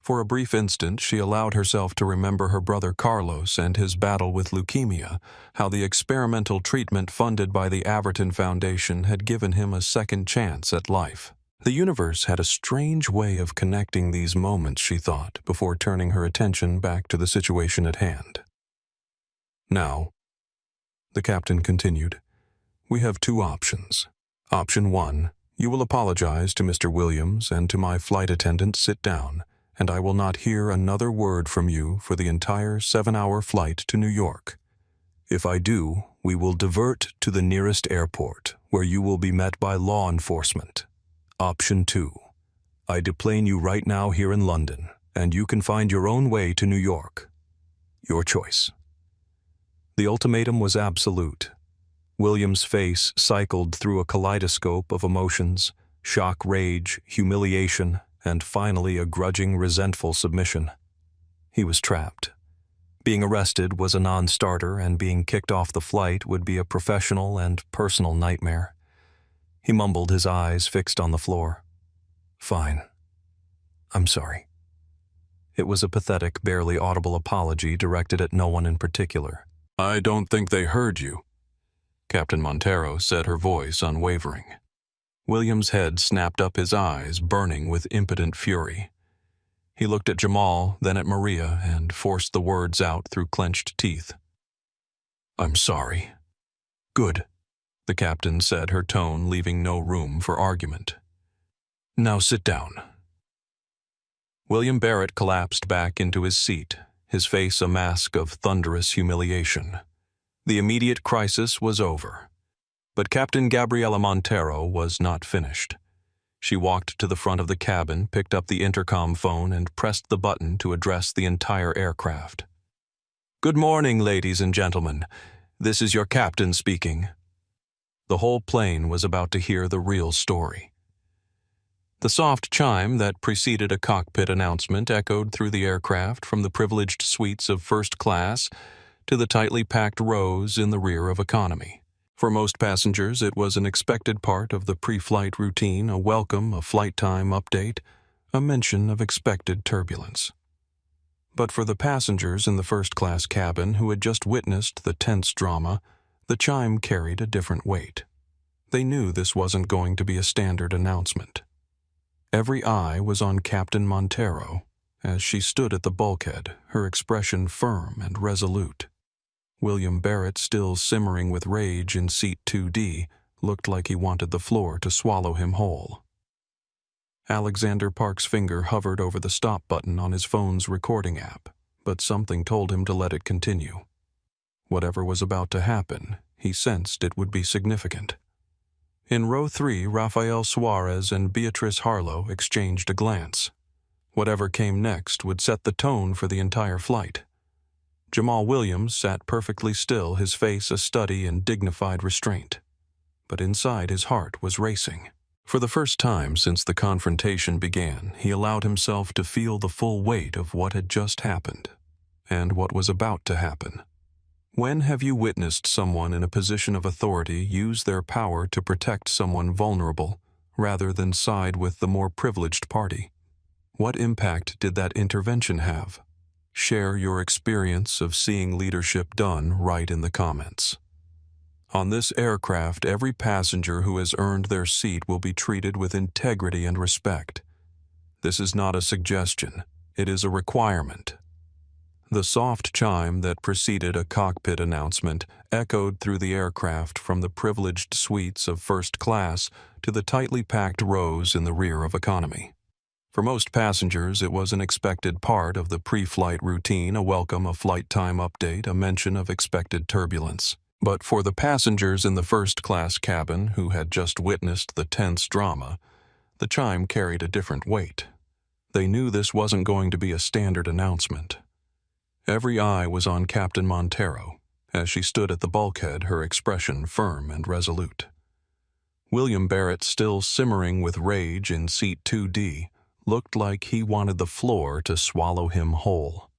For a brief instant, she allowed herself to remember her brother Carlos and his battle with leukemia, how the experimental treatment funded by the Averton Foundation had given him a second chance at life. The universe had a strange way of connecting these moments, she thought, before turning her attention back to the situation at hand. "Now," the captain continued, "we have two options. Option 1, you will apologize to Mr. Williams and to my flight attendant, sit down, and I will not hear another word from you for the entire 7-hour flight to New York. If I do, we will divert to the nearest airport, where you will be met by law enforcement. Option 2, I deplane you right now here in London, and you can find your own way to New York. Your choice." The ultimatum was absolute. William's face cycled through a kaleidoscope of emotions: shock, rage, humiliation, and finally a grudging, resentful submission. He was trapped. Being arrested was a non-starter, and being kicked off the flight would be a professional and personal nightmare. He mumbled, his eyes fixed on the floor. "Fine. I'm sorry." It was a pathetic, barely audible apology directed at no one in particular. "I don't think they heard you," Captain Montero said, her voice unwavering. William's head snapped up, his eyes burning with impotent fury. He looked at Jamal, then at Maria, and forced the words out through clenched teeth. "I'm sorry." "Good," the captain said, her tone leaving no room for argument. "Now sit down." William Barrett collapsed back into his seat, his face a mask of thunderous humiliation. The immediate crisis was over. But Captain Gabriela Montero was not finished. She walked to the front of the cabin, picked up the intercom phone, and pressed the button to address the entire aircraft. "Good morning, ladies and gentlemen. This is your captain speaking." The whole plane was about to hear the real story. The soft chime that preceded a cockpit announcement echoed through the aircraft, from the privileged suites of first class to the tightly packed rows in the rear of economy. For most passengers, it was an expected part of the pre-flight routine, a welcome, a flight time update, a mention of expected turbulence. But for the passengers in the first-class cabin who had just witnessed the tense drama, the chime carried a different weight. They knew this wasn't going to be a standard announcement. Every eye was on Captain Montero as she stood at the bulkhead, her expression firm and resolute. William Barrett, still simmering with rage in seat 2D, looked like he wanted the floor to swallow him whole. Alexander Park's finger hovered over the stop button on his phone's recording app, but something told him to let it continue. Whatever was about to happen, he sensed it would be significant. In row 3, Rafael Suarez and Beatrice Harlow exchanged a glance. Whatever came next would set the tone for the entire flight. Jamal Williams sat perfectly still, his face a study in dignified restraint. But inside his heart was racing. For the first time since the confrontation began, he allowed himself to feel the full weight of what had just happened, and what was about to happen. When have you witnessed someone in a position of authority use their power to protect someone vulnerable, rather than side with the more privileged party? What impact did that intervention have? Share your experience of seeing leadership done right in the comments. On this aircraft, every passenger who has earned their seat will be treated with integrity and respect. This is not a suggestion, it is a requirement. The soft chime that preceded a cockpit announcement echoed through the aircraft from the privileged suites of first class to the tightly packed rows in the rear of economy. For most passengers, it was an expected part of the pre-flight routine, a welcome, a flight time update, a mention of expected turbulence. But for the passengers in the first-class cabin who had just witnessed the tense drama, the chime carried a different weight. They knew this wasn't going to be a standard announcement. Every eye was on Captain Montero, as she stood at the bulkhead, her expression firm and resolute. William Barrett, still simmering with rage in seat 2D, looked like he wanted the floor to swallow him whole.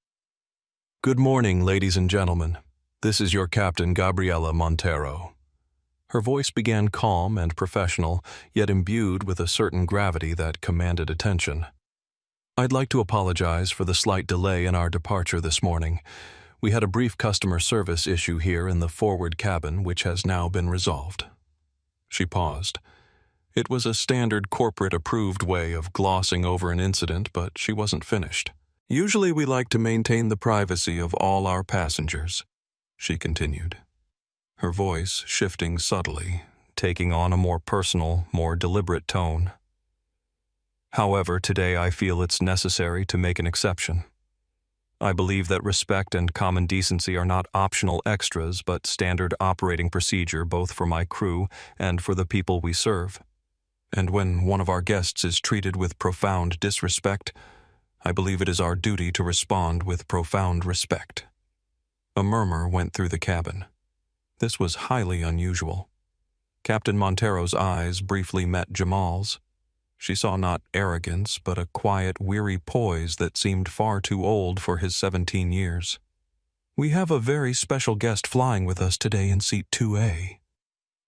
"Good morning, ladies and gentlemen. This is your Captain Gabriela Montero." Her voice began calm and professional, yet imbued with a certain gravity that commanded attention. "I'd like to apologize for the slight delay in our departure this morning. We had a brief customer service issue here in the forward cabin, which has now been resolved." She paused. It was a standard corporate-approved way of glossing over an incident, but she wasn't finished. "Usually we like to maintain the privacy of all our passengers," she continued, her voice shifting subtly, taking on a more personal, more deliberate tone. "However, today I feel it's necessary to make an exception. I believe that respect and common decency are not optional extras, but standard operating procedure both for my crew and for the people we serve. And when one of our guests is treated with profound disrespect, I believe it is our duty to respond with profound respect." A murmur went through the cabin. This was highly unusual. Captain Montero's eyes briefly met Jamal's. She saw not arrogance, but a quiet, weary poise that seemed far too old for his 17 years. "We have a very special guest flying with us today in seat 2A,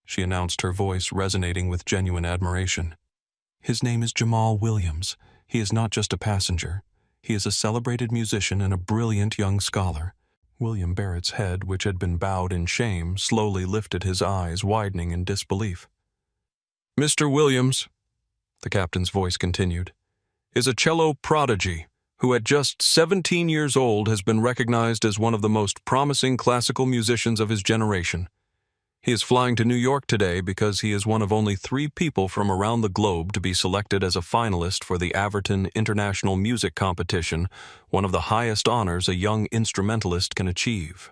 she announced, her voice resonating with genuine admiration. "His name is Jamal Williams. He is not just a passenger. He is a celebrated musician and a brilliant young scholar." William Barrett's head, which had been bowed in shame, slowly lifted, his eyes widening in disbelief. "Mr. Williams," the captain's voice continued, "is a cello prodigy who at just 17 years old has been recognized as one of the most promising classical musicians of his generation. He is flying to New York today because he is one of only 3 people from around the globe to be selected as a finalist for the Averton International Music Competition, one of the highest honors a young instrumentalist can achieve."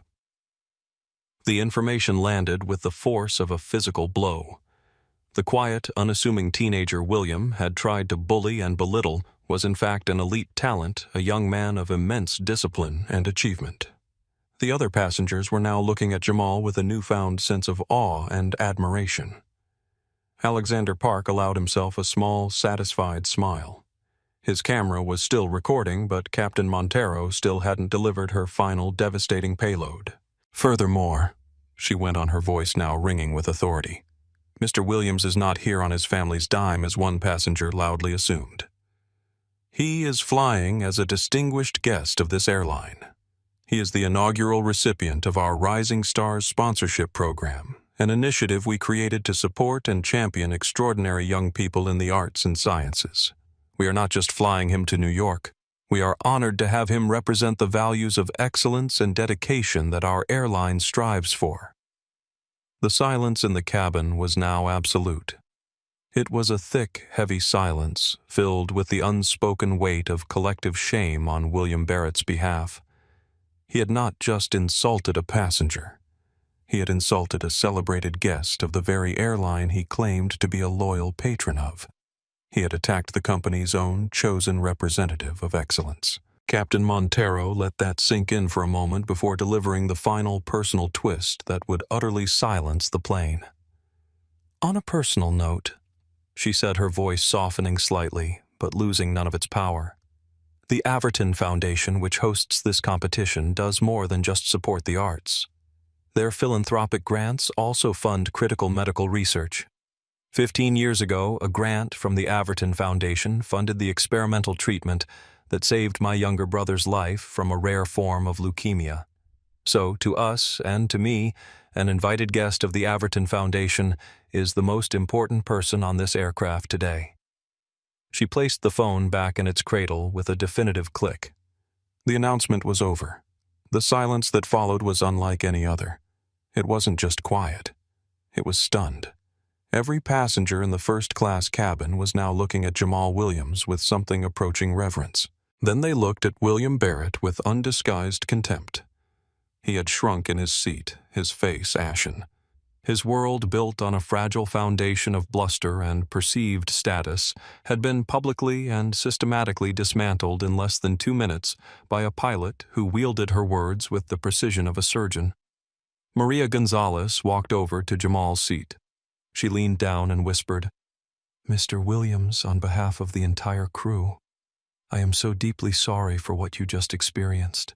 The information landed with the force of a physical blow. The quiet, unassuming teenager William had tried to bully and belittle was in fact an elite talent, a young man of immense discipline and achievement. The other passengers were now looking at Jamal with a newfound sense of awe and admiration. Alexander Park allowed himself a small, satisfied smile. His camera was still recording, but Captain Montero still hadn't delivered her final devastating payload. "Furthermore," she went on, her voice now ringing with authority, "Mr. Williams is not here on his family's dime, as one passenger loudly assumed. He is flying as a distinguished guest of this airline. He is the inaugural recipient of our Rising Stars sponsorship program, an initiative we created to support and champion extraordinary young people in the arts and sciences. We are not just flying him to New York. We are honored to have him represent the values of excellence and dedication that our airline strives for." The silence in the cabin was now absolute. It was a thick, heavy silence, filled with the unspoken weight of collective shame on William Barrett's behalf. He had not just insulted a passenger. He had insulted a celebrated guest of the very airline he claimed to be a loyal patron of. He had attacked the company's own chosen representative of excellence. Captain Montero let that sink in for a moment before delivering the final personal twist that would utterly silence the plane. "On a personal note," she said, her voice softening slightly, but losing none of its power, "the Averton Foundation, which hosts this competition, does more than just support the arts. Their philanthropic grants also fund critical medical research. 15 years ago, a grant from the Averton Foundation funded the experimental treatment that saved my younger brother's life from a rare form of leukemia. So, to us and to me, an invited guest of the Averton Foundation is the most important person on this aircraft today." She placed the phone back in its cradle with a definitive click. The announcement was over. The silence that followed was unlike any other. It wasn't just quiet. It was stunned. Every passenger in the first-class cabin was now looking at Jamal Williams with something approaching reverence. Then they looked at William Barrett with undisguised contempt. He had shrunk in his seat, his face ashen. His world, built on a fragile foundation of bluster and perceived status, had been publicly and systematically dismantled in less than 2 minutes by a pilot who wielded her words with the precision of a surgeon. Maria Gonzalez walked over to Jamal's seat. She leaned down and whispered, "Mr. Williams, on behalf of the entire crew, I am so deeply sorry for what you just experienced.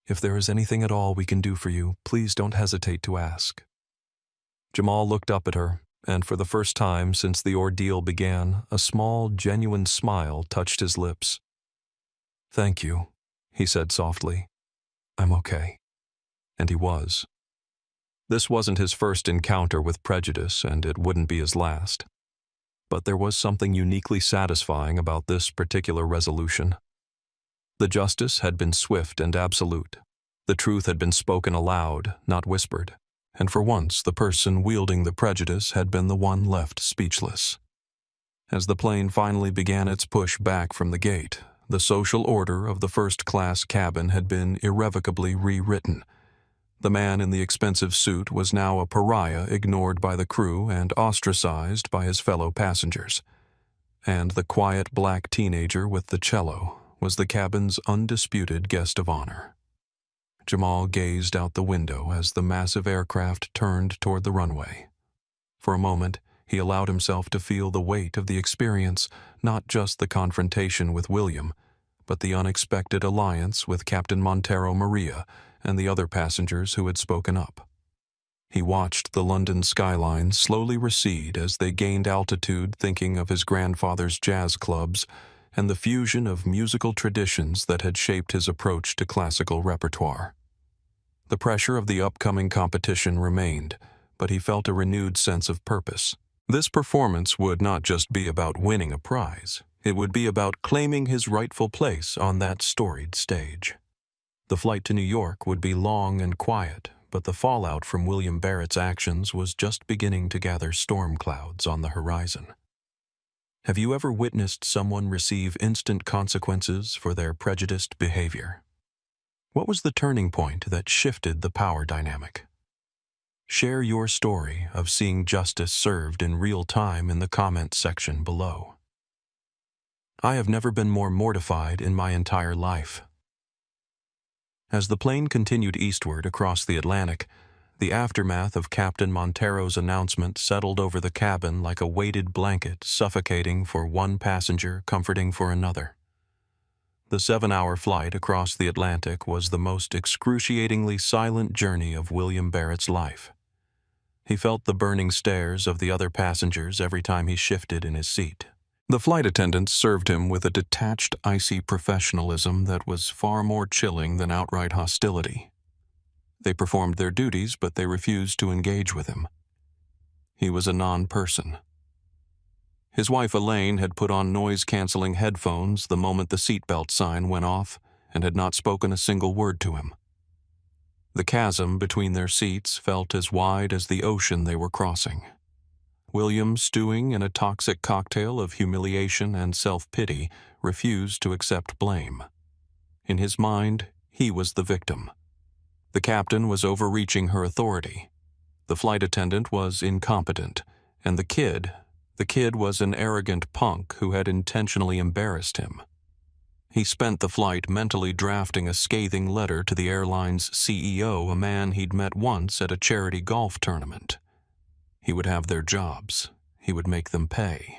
If there is anything at all we can do for you, please don't hesitate to ask." Jamal looked up at her, and for the first time since the ordeal began, a small, genuine smile touched his lips. "Thank you," he said softly. "I'm okay." And he was. This wasn't his first encounter with prejudice, and it wouldn't be his last. But there was something uniquely satisfying about this particular resolution. The justice had been swift and absolute. The truth had been spoken aloud, not whispered, and for once the person wielding the prejudice had been the one left speechless. As the plane finally began its push back from the gate, the social order of the first-class cabin had been irrevocably rewritten. The man in the expensive suit was now a pariah ignored by the crew and ostracized by his fellow passengers. And the quiet black teenager with the cello was the cabin's undisputed guest of honor. Jamal gazed out the window as the massive aircraft turned toward the runway. For a moment, he allowed himself to feel the weight of the experience, not just the confrontation with William, but the unexpected alliance with Captain Montero Maria and the other passengers who had spoken up. He watched the London skyline slowly recede as they gained altitude, thinking of his grandfather's jazz clubs and the fusion of musical traditions that had shaped his approach to classical repertoire. The pressure of the upcoming competition remained, but he felt a renewed sense of purpose. This performance would not just be about winning a prize. It would be about claiming his rightful place on that storied stage. The flight to New York would be long and quiet, but the fallout from William Barrett's actions was just beginning to gather storm clouds on the horizon. Have you ever witnessed someone receive instant consequences for their prejudiced behavior? What was the turning point that shifted the power dynamic? Share your story of seeing justice served in real time in the comments section below. I have never been more mortified in my entire life. As the plane continued eastward across the Atlantic, the aftermath of Captain Montero's announcement settled over the cabin like a weighted blanket, suffocating for one passenger, comforting for another. The 7-hour flight across the Atlantic was the most excruciatingly silent journey of William Barrett's life. He felt the burning stares of the other passengers every time he shifted in his seat. The flight attendants served him with a detached, icy professionalism that was far more chilling than outright hostility. They performed their duties, but they refused to engage with him. He was a non-person. His wife Elaine had put on noise-canceling headphones the moment the seatbelt sign went off and had not spoken a single word to him. The chasm between their seats felt as wide as the ocean they were crossing. William, stewing in a toxic cocktail of humiliation and self-pity, refused to accept blame. In his mind, he was the victim. The captain was overreaching her authority. The flight attendant was incompetent, and the kid was an arrogant punk who had intentionally embarrassed him. He spent the flight mentally drafting a scathing letter to the airline's CEO, a man he'd met once at a charity golf tournament. He would have their jobs. He would make them pay.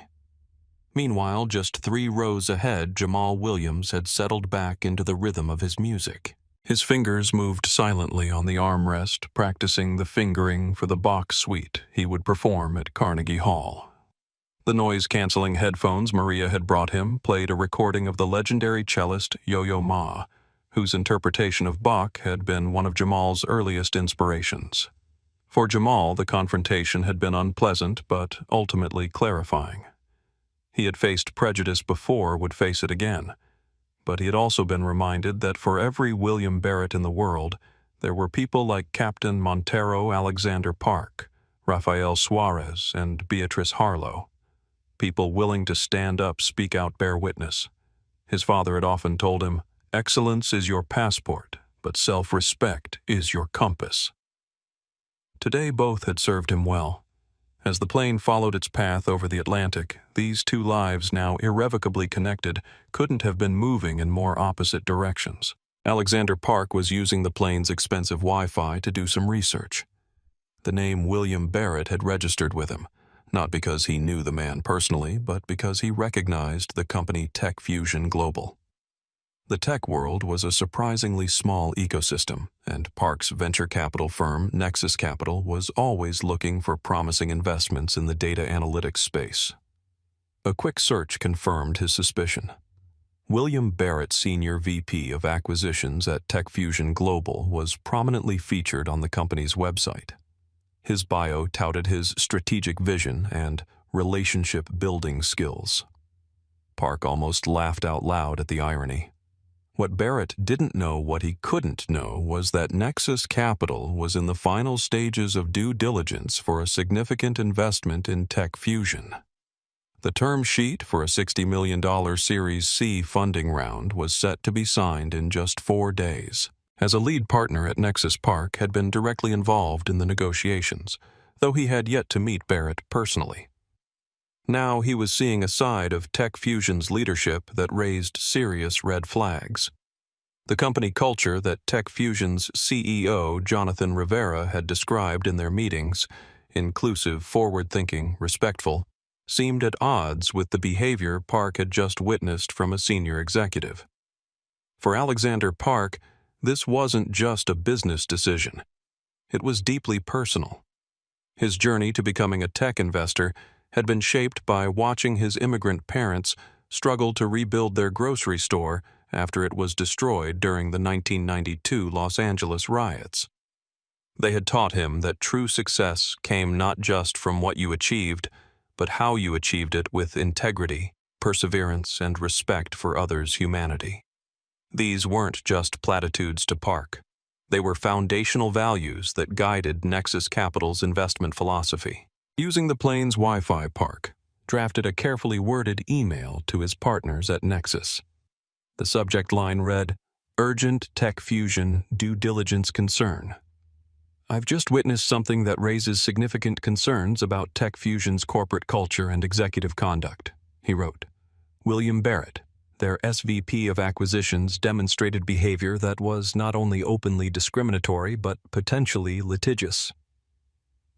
Meanwhile, just 3 rows ahead, Jamal Williams had settled back into the rhythm of his music. His fingers moved silently on the armrest, practicing the fingering for the Bach suite he would perform at Carnegie Hall. The noise-canceling headphones Maria had brought him played a recording of the legendary cellist Yo-Yo Ma, whose interpretation of Bach had been one of Jamal's earliest inspirations. For Jamal, the confrontation had been unpleasant but ultimately clarifying. He had faced prejudice before, would face it again. But he had also been reminded that for every William Barrett in the world, there were people like Captain Montero Alexander Park, Rafael Suarez, and Beatrice Harlow. People willing to stand up, speak out, bear witness. His father had often told him, "Excellence is your passport, but self-respect is your compass." Today both had served him well. As the plane followed its path over the Atlantic, these 2 lives, now irrevocably connected, couldn't have been moving in more opposite directions. Alexander Park was using the plane's expensive Wi-Fi to do some research. The name William Barrett had registered with him, not because he knew the man personally, but because he recognized the company Tech Fusion Global. The tech world was a surprisingly small ecosystem, and Park's venture capital firm, Nexus Capital, was always looking for promising investments in the data analytics space. A quick search confirmed his suspicion. William Barrett, Senior VP of Acquisitions at Tech Fusion Global, was prominently featured on the company's website. His bio touted his strategic vision and relationship-building skills. Park almost laughed out loud at the irony. What Barrett didn't know, what he couldn't know, was that Nexus Capital was in the final stages of due diligence for a significant investment in Tech Fusion. The term sheet for a $60 million Series C funding round was set to be signed in just 4 days. As a lead partner at Nexus, Park had been directly involved in the negotiations, though he had yet to meet Barrett personally. Now he was seeing a side of Tech Fusion's leadership that raised serious red flags. The company culture that Tech Fusion's CEO, Jonathan Rivera, had described in their meetings, inclusive, forward-thinking, respectful, seemed at odds with the behavior Park had just witnessed from a senior executive. For Alexander Park, this wasn't just a business decision. It was deeply personal. His journey to becoming a tech investor had been shaped by watching his immigrant parents struggle to rebuild their grocery store after it was destroyed during the 1992 Los Angeles riots. They had taught him that true success came not just from what you achieved, but how you achieved it with integrity, perseverance, and respect for others' humanity. These weren't just platitudes to Park. They were foundational values that guided Nexus Capital's investment philosophy. Using the plane's Wi-Fi, Park drafted a carefully worded email to his partners at Nexus. The subject line read, "Urgent Tech Fusion due diligence concern. I've just witnessed something that raises significant concerns about Tech Fusion's corporate culture and executive conduct," he wrote. William Barrett, their SVP of Acquisitions, demonstrated behavior that was not only openly discriminatory but potentially litigious.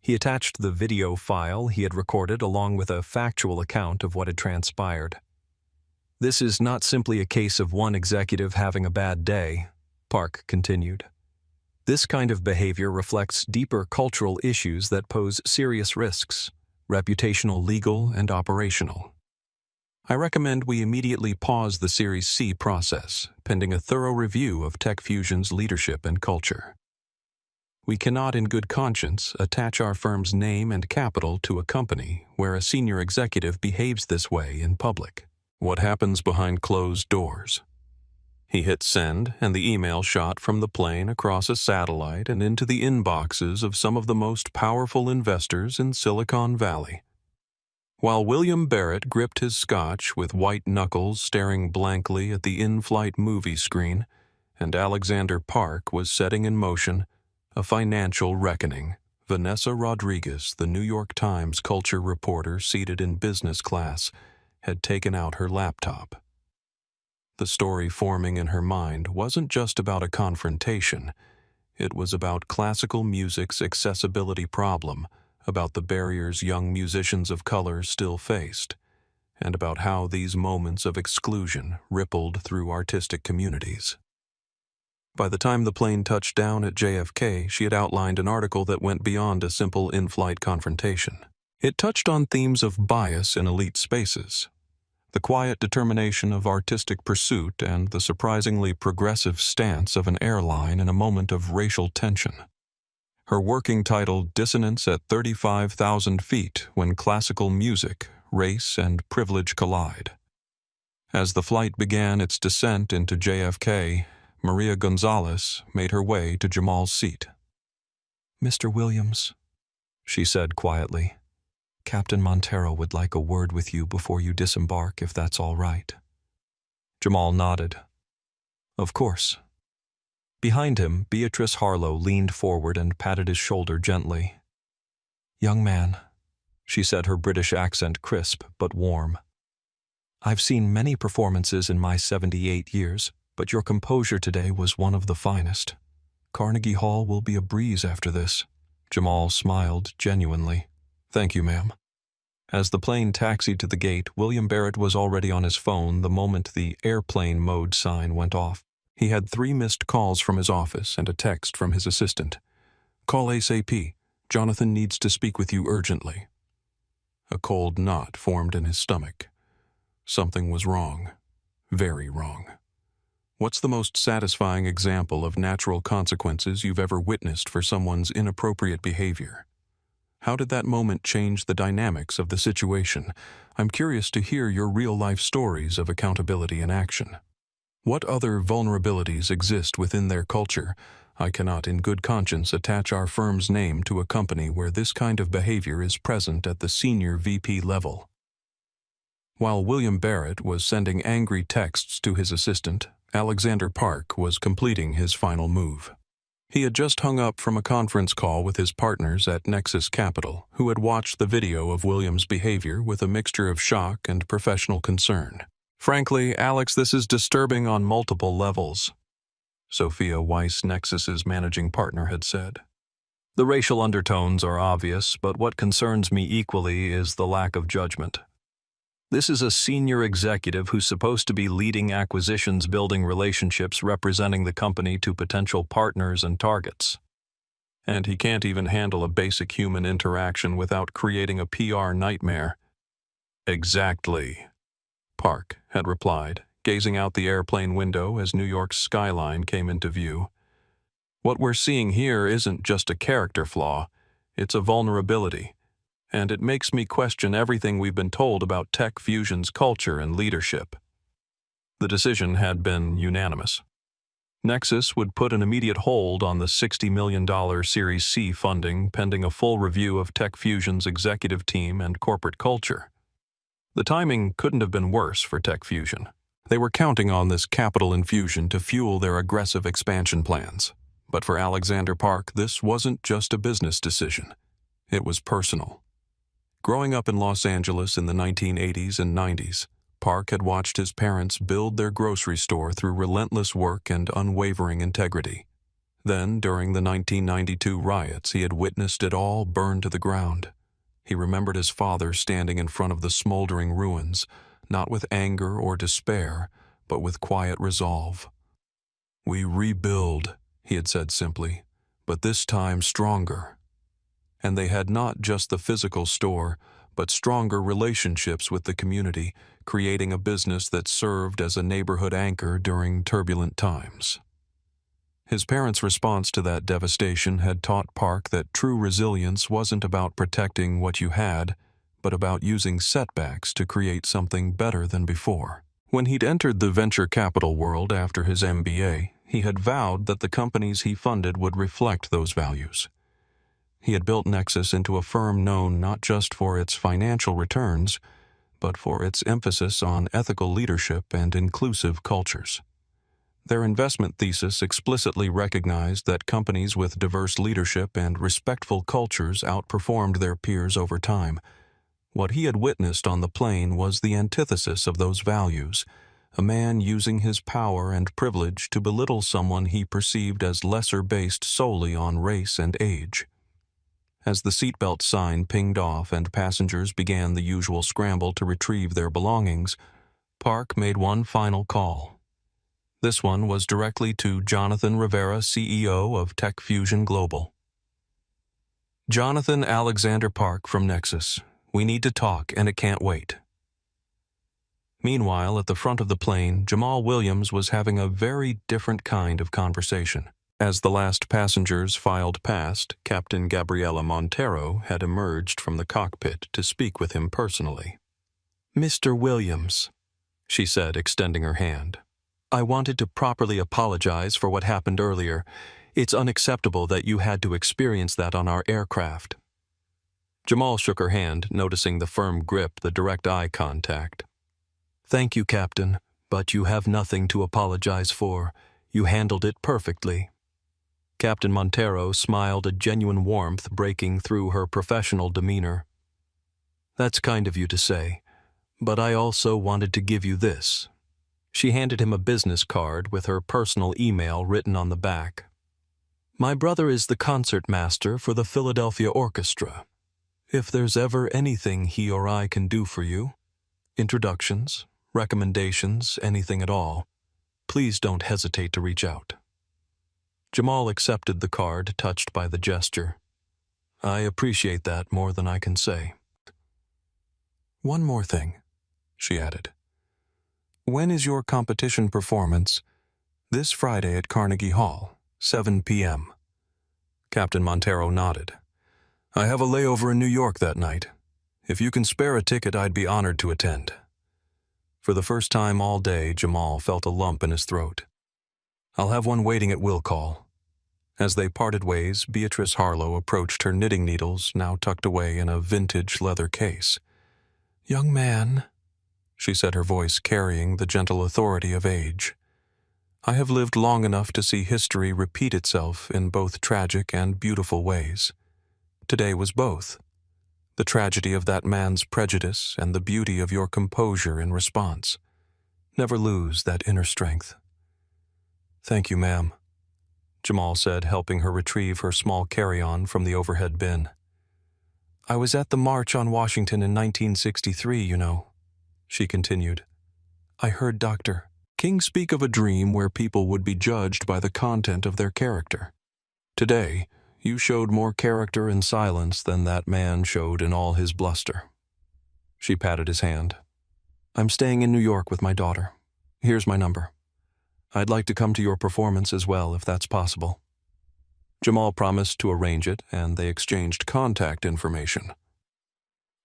He attached the video file he had recorded along with a factual account of what had transpired. "This is not simply a case of one executive having a bad day," Park continued. "This kind of behavior reflects deeper cultural issues that pose serious risks, reputational, legal, and operational. I recommend we immediately pause the Series C process, pending a thorough review of Tech Fusion's leadership and culture. We cannot in good conscience attach our firm's name and capital to a company where a senior executive behaves this way in public. What happens behind closed doors?" He hit send, and the email shot from the plane across a satellite and into the inboxes of some of the most powerful investors in Silicon Valley. While William Barrett gripped his scotch with white knuckles staring blankly at the in-flight movie screen, and Alexander Park was setting in motion a financial reckoning Vanessa Rodriguez, the New York Times culture reporter seated in business class, had taken out her laptop. The story forming in her mind wasn't just about a confrontation. It was about classical music's accessibility problem, about the barriers young musicians of color still faced, and about how these moments of exclusion rippled through artistic communities. By the time the plane touched down at JFK, she had outlined an article that went beyond a simple in-flight confrontation. It touched on themes of bias in elite spaces, the quiet determination of artistic pursuit, and the surprisingly progressive stance of an airline in a moment of racial tension. Her working title, Dissonance at 35,000 Feet, When Classical Music, Race, and Privilege Collide. As the flight began its descent into JFK, Maria Gonzalez made her way to Jamal's seat. "Mr. Williams," she said quietly, "Captain Montero would like a word with you before you disembark, if that's all right." Jamal nodded. "Of course." Behind him, Beatrice Harlow leaned forward and patted his shoulder gently. "Young man," she said, her British accent crisp but warm, "I've seen many performances in my 78 years, but your composure today was one of the finest. Carnegie Hall will be a breeze after this." Jamal smiled genuinely. "Thank you, ma'am." As the plane taxied to the gate, William Barrett was already on his phone the moment the airplane mode sign went off. He had 3 missed calls from his office and a text from his assistant. "Call ASAP. Jonathan needs to speak with you urgently." A cold knot formed in his stomach. Something was wrong. Very wrong. What's the most satisfying example of natural consequences you've ever witnessed for someone's inappropriate behavior? How did that moment change the dynamics of the situation? I'm curious to hear your real-life stories of accountability in action. What other vulnerabilities exist within their culture? I cannot in good conscience attach our firm's name to a company where this kind of behavior is present at the senior VP level. While William Barrett was sending angry texts to his assistant, Alexander Park was completing his final move. He had just hung up from a conference call with his partners at Nexus Capital, who had watched the video of William's behavior with a mixture of shock and professional concern. "Frankly, Alex, this is disturbing on multiple levels," Sophia Weiss, Nexus's managing partner, had said. "The racial undertones are obvious, but what concerns me equally is the lack of judgment. This is a senior executive who's supposed to be leading acquisitions, building relationships, representing the company to potential partners and targets. And he can't even handle a basic human interaction without creating a PR nightmare." "Exactly," Park had replied, gazing out the airplane window as New York's skyline came into view. "What we're seeing here isn't just a character flaw, it's a vulnerability. And it makes me question everything we've been told about Tech Fusion's culture and leadership." The decision had been unanimous. Nexus would put an immediate hold on the $60 million Series C funding pending a full review of Tech Fusion's executive team and corporate culture. The timing couldn't have been worse for Tech Fusion. They were counting on this capital infusion to fuel their aggressive expansion plans. But for Alexander Park, this wasn't just a business decision. It was personal. Growing up in Los Angeles in the 1980s and 90s, Park had watched his parents build their grocery store through relentless work and unwavering integrity. Then, during the 1992 riots, he had witnessed it all burn to the ground. He remembered his father standing in front of the smoldering ruins, not with anger or despair, but with quiet resolve. "We rebuild," he had said simply, "but this time stronger." And they had not just the physical store, but stronger relationships with the community, creating a business that served as a neighborhood anchor during turbulent times. His parents' response to that devastation had taught Park that true resilience wasn't about protecting what you had, but about using setbacks to create something better than before. When he'd entered the venture capital world after his MBA, he had vowed that the companies he funded would reflect those values. He had built Nexus into a firm known not just for its financial returns, but for its emphasis on ethical leadership and inclusive cultures. Their investment thesis explicitly recognized that companies with diverse leadership and respectful cultures outperformed their peers over time. What he had witnessed on the plane was the antithesis of those values, a man using his power and privilege to belittle someone he perceived as lesser based solely on race and age. As the seatbelt sign pinged off and passengers began the usual scramble to retrieve their belongings, Park made one final call. This one was directly to Jonathan Rivera, CEO of Tech Fusion Global. "Jonathan Alexander Park from Nexus. We need to talk, and it can't wait." Meanwhile, at the front of the plane, Jamal Williams was having a very different kind of conversation. As the last passengers filed past, Captain Gabriela Montero had emerged from the cockpit to speak with him personally. "Mr. Williams," she said, extending her hand, "I wanted to properly apologize for what happened earlier. It's unacceptable that you had to experience that on our aircraft." Jamal shook her hand, noticing the firm grip, the direct eye contact. "Thank you, Captain, but you have nothing to apologize for. You handled it perfectly." Captain Montero smiled, a genuine warmth breaking through her professional demeanor. "That's kind of you to say, but I also wanted to give you this." She handed him a business card with her personal email written on the back. "My brother is the concert master for the Philadelphia Orchestra. If there's ever anything he or I can do for you, introductions, recommendations, anything at all, please don't hesitate to reach out." Jamal accepted the card, touched by the gesture. "I appreciate that more than I can say." "One more thing," she added. "When is your competition performance?" "This Friday at Carnegie Hall, 7 p.m. Captain Montero nodded. "I have a layover in New York that night. If you can spare a ticket, I'd be honored to attend." For the first time all day, Jamal felt a lump in his throat. "I'll have one waiting at will call." As they parted ways, Beatrice Harlow approached her knitting needles, now tucked away in a vintage leather case. "Young man," she said, her voice carrying the gentle authority of age, "I have lived long enough to see history repeat itself in both tragic and beautiful ways. Today was both. The tragedy of that man's prejudice and the beauty of your composure in response. Never lose that inner strength." "Thank you, ma'am," Jamal said, helping her retrieve her small carry-on from the overhead bin. "I was at the March on Washington in 1963, you know," she continued. "I heard Dr. King speak of a dream where people would be judged by the content of their character. Today, you showed more character in silence than that man showed in all his bluster." She patted his hand. "I'm staying in New York with my daughter. Here's my number. I'd like to come to your performance as well, if that's possible." Jamal promised to arrange it, and they exchanged contact information.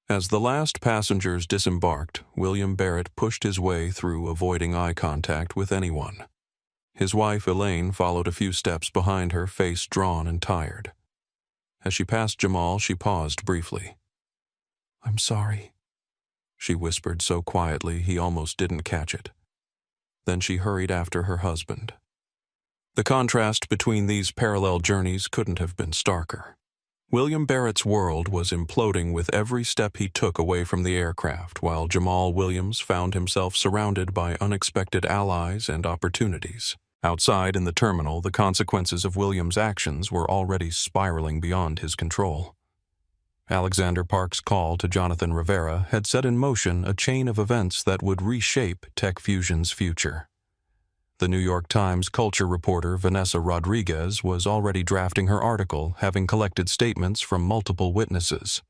As the last passengers disembarked, William Barrett pushed his way through, avoiding eye contact with anyone. His wife, Elaine, followed a few steps behind her, face drawn and tired. As she passed Jamal, she paused briefly. "I'm sorry," she whispered so quietly he almost didn't catch it. Then she hurried after her husband. The contrast between these parallel journeys couldn't have been starker. William Barrett's world was imploding with every step he took away from the aircraft, while Jamal Williams found himself surrounded by unexpected allies and opportunities. Outside in the terminal, the consequences of Williams' actions were already spiraling beyond his control. Alexander Park's call to Jonathan Rivera had set in motion a chain of events that would reshape Tech Fusion's future. The New York Times culture reporter Vanessa Rodriguez was already drafting her article, having collected statements from multiple witnesses.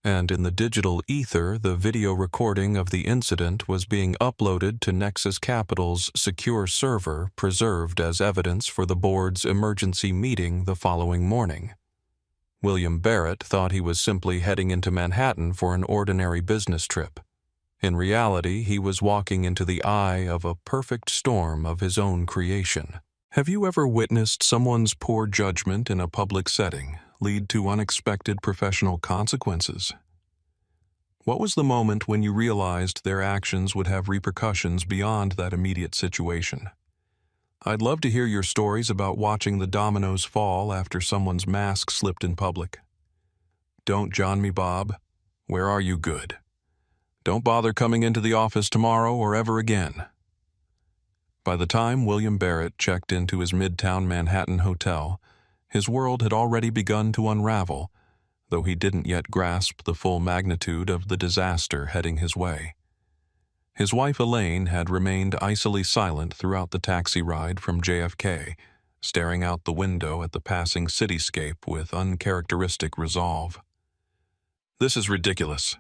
And in the digital ether, the video recording of the incident was being uploaded to Nexus Capital's secure server, preserved as evidence for the board's emergency meeting the following morning. William Barrett thought he was simply heading into Manhattan for an ordinary business trip. In reality, he was walking into the eye of a perfect storm of his own creation. Have you ever witnessed someone's poor judgment in a public setting lead to unexpected professional consequences? What was the moment when you realized their actions would have repercussions beyond that immediate situation? I'd love to hear your stories about watching the dominoes fall after someone's mask slipped in public. Don't John me, Bob. Where are you good? Don't bother coming into the office tomorrow or ever again. By the time William Barrett checked into his Midtown Manhattan hotel, his world had already begun to unravel, though he didn't yet grasp the full magnitude of the disaster heading his way. His wife Elaine had remained icily silent throughout the taxi ride from JFK, staring out the window at the passing cityscape with uncharacteristic resolve. "This is ridiculous,"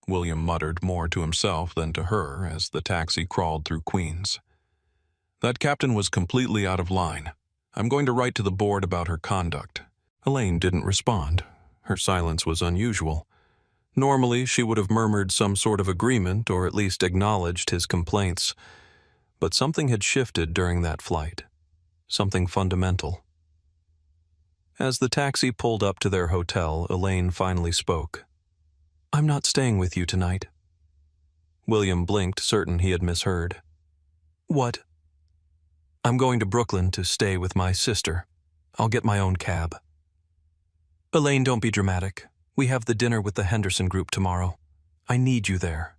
William muttered more to himself than to her as the taxi crawled through Queens. "That captain was completely out of line. I'm going to write to the board about her conduct." Elaine didn't respond. Her silence was unusual. Normally, she would have murmured some sort of agreement or at least acknowledged his complaints. But something had shifted during that flight. Something fundamental. As the taxi pulled up to their hotel, Elaine finally spoke. "I'm not staying with you tonight." William blinked, certain he had misheard. "What?" "I'm going to Brooklyn to stay with my sister. I'll get my own cab." "Elaine, don't be dramatic. We have the dinner with the Henderson group tomorrow. I need you there."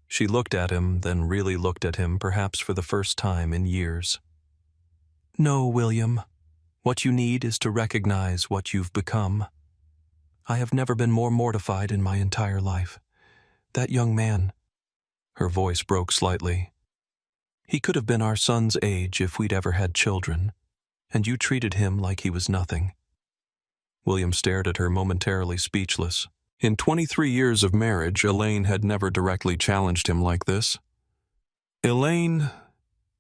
She looked at him, then really looked at him, perhaps for the first time in years. "No, William. What you need is to recognize what you've become. I have never been more mortified in my entire life. That young man," her voice broke slightly, "he could have been our son's age if we'd ever had children, and you treated him like he was nothing." William stared at her, momentarily speechless. In 23 years of marriage, Elaine had never directly challenged him like this. "Elaine,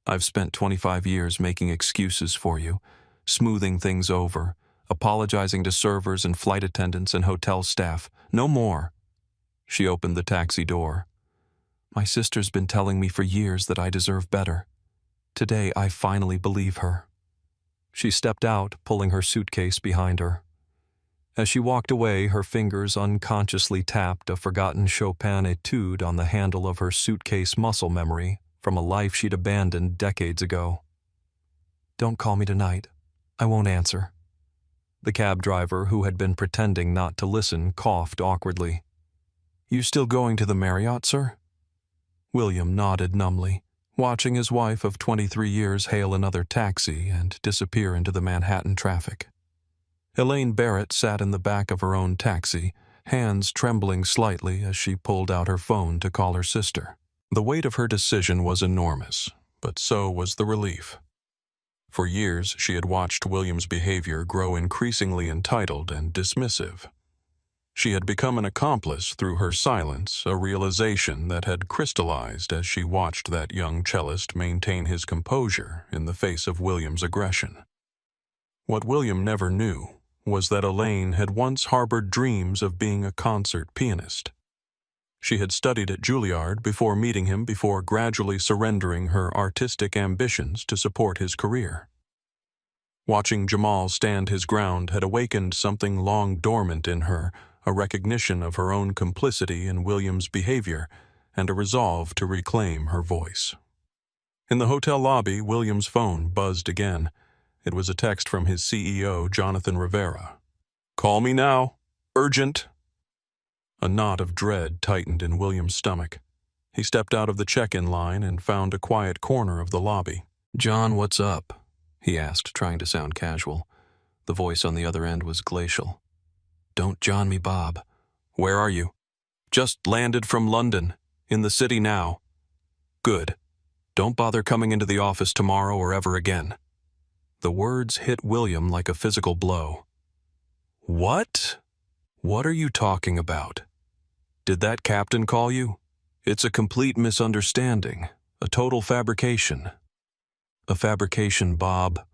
I've spent 25 years making excuses for you, smoothing things over, apologizing to servers and flight attendants and hotel staff. No more." She opened the taxi door. "My sister's been telling me for years that I deserve better. Today, I finally believe her." She stepped out, pulling her suitcase behind her. As she walked away, her fingers unconsciously tapped a forgotten Chopin etude on the handle of her suitcase muscle memory from a life she'd abandoned decades ago. "Don't call me tonight. I won't answer." The cab driver, who had been pretending not to listen, coughed awkwardly. "You still going to the Marriott, sir?" William nodded numbly, watching his wife of 23 years hail another taxi and disappear into the Manhattan traffic. Elaine Barrett sat in the back of her own taxi, hands trembling slightly as she pulled out her phone to call her sister. The weight of her decision was enormous, but so was the relief. For years, she had watched William's behavior grow increasingly entitled and dismissive. She had become an accomplice through her silence, a realization that had crystallized as she watched that young cellist maintain his composure in the face of William's aggression. What William never knew was that Elaine had once harbored dreams of being a concert pianist. She had studied at Juilliard before meeting him, before gradually surrendering her artistic ambitions to support his career. Watching Jamal stand his ground had awakened something long dormant in her, a recognition of her own complicity in William's behavior, and a resolve to reclaim her voice. In the hotel lobby, William's phone buzzed again. It was a text from his CEO, Jonathan Rivera. "Call me now. Urgent." A knot of dread tightened in William's stomach. He stepped out of the check-in line and found a quiet corner of the lobby. "John, what's up?" he asked, trying to sound casual. The voice on the other end was glacial. "Don't John me, Bob. Where are you?" "Just landed from London. In the city now." "Good. Don't bother coming into the office tomorrow or ever again." The words hit William like a physical blow. "What? What are you talking about? Did that captain call you? It's a complete misunderstanding, a total fabrication." "A fabrication, Bob."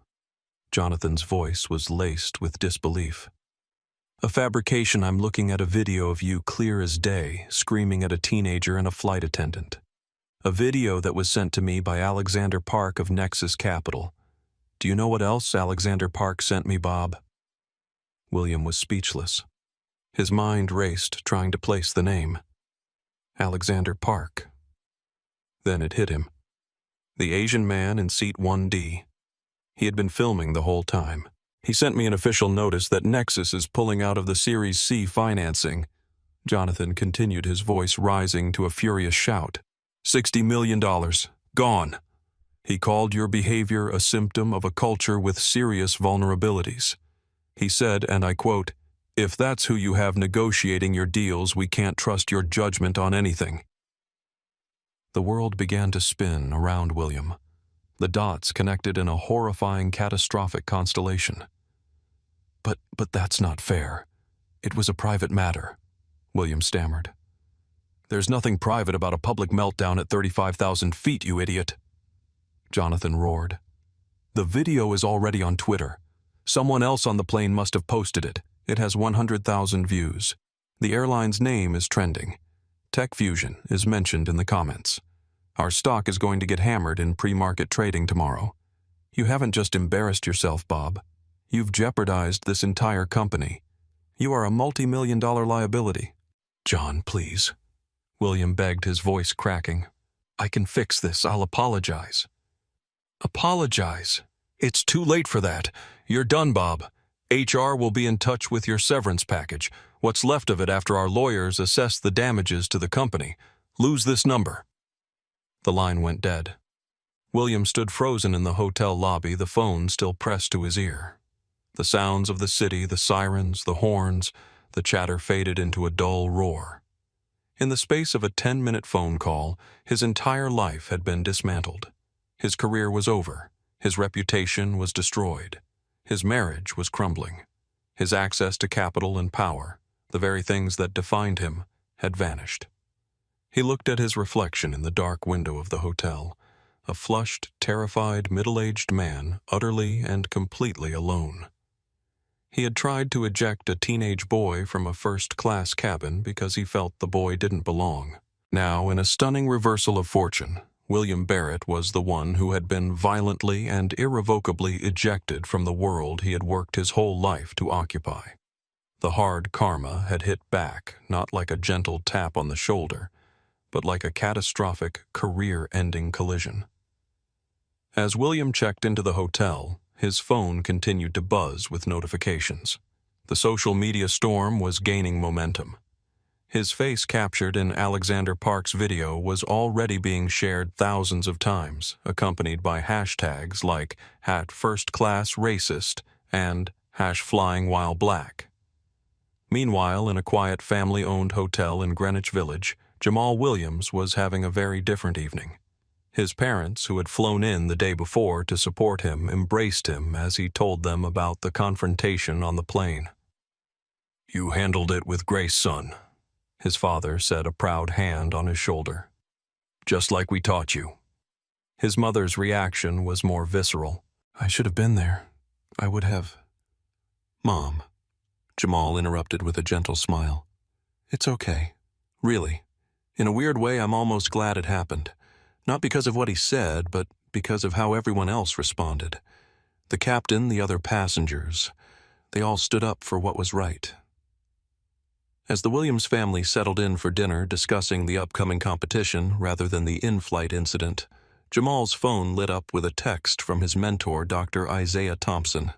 Jonathan's voice was laced with disbelief. "A fabrication. I'm looking at a video of you clear as day, screaming at a teenager and a flight attendant. A video that was sent to me by Alexander Park of Nexus Capital. Do you know what else Alexander Park sent me, Bob?" William was speechless. His mind raced, trying to place the name. Alexander Park. Then it hit him. The Asian man in seat 1D. He had been filming the whole time. He sent me an official notice that Nexus is pulling out of the Series C financing. Jonathan continued, his voice rising to a furious shout. $60 million. Gone. He called your behavior a symptom of a culture with serious vulnerabilities. He said, and I quote, "If that's who you have negotiating your deals, we can't trust your judgment on anything." The world began to spin around William. The dots connected in a horrifying, catastrophic constellation. But that's not fair. It was a private matter," William stammered. "There's nothing private about a public meltdown at 35,000 feet, you idiot," Jonathan roared. "The video is already on Twitter. Someone else on the plane must have posted it. It has 100,000 views. The airline's name is trending. Tech Fusion is mentioned in the comments. Our stock is going to get hammered in pre-market trading tomorrow. You haven't just embarrassed yourself, Bob. You've jeopardized this entire company. You are a multi-million-dollar liability." "John, please," William begged, his voice cracking. "I can fix this. I'll apologize." "Apologize? It's too late for that. You're done, Bob. HR will be in touch with your severance package, what's left of it after our lawyers assess the damages to the company. Lose this number." The line went dead. William stood frozen in the hotel lobby, the phone still pressed to his ear. The sounds of the city, the sirens, the horns, the chatter faded into a dull roar. In the space of a 10-minute phone call, his entire life had been dismantled. His career was over. His reputation was destroyed. His marriage was crumbling. His access to capital and power, the very things that defined him, had vanished. He looked at his reflection in the dark window of the hotel, a flushed, terrified, middle-aged man, utterly and completely alone. He had tried to eject a teenage boy from a first-class cabin because he felt the boy didn't belong. Now, in a stunning reversal of fortune, William Barrett was the one who had been violently and irrevocably ejected from the world he had worked his whole life to occupy. The hard karma had hit back, not like a gentle tap on the shoulder, but like a catastrophic, career-ending collision. As William checked into the hotel, his phone continued to buzz with notifications. The social media storm was gaining momentum. His face captured in Alexander Park's video was already being shared thousands of times, accompanied by hashtags like #firstclassracist and #flyingwhileblack. Meanwhile, in a quiet family-owned hotel in Greenwich Village, Jamal Williams was having a very different evening. His parents, who had flown in the day before to support him, embraced him as he told them about the confrontation on the plane. "You handled it with grace, son," his father said, a proud hand on his shoulder. "Just like we taught you." His mother's reaction was more visceral. "I should have been there. I would have—" "Mom," Jamal interrupted with a gentle smile. "It's okay. Really. In a weird way, I'm almost glad it happened. Not because of what he said, but because of how everyone else responded. The captain, the other passengers, they all stood up for what was right." As the Williams family settled in for dinner, discussing the upcoming competition rather than the in-flight incident, Jamal's phone lit up with a text from his mentor, Dr. Isaiah Thompson.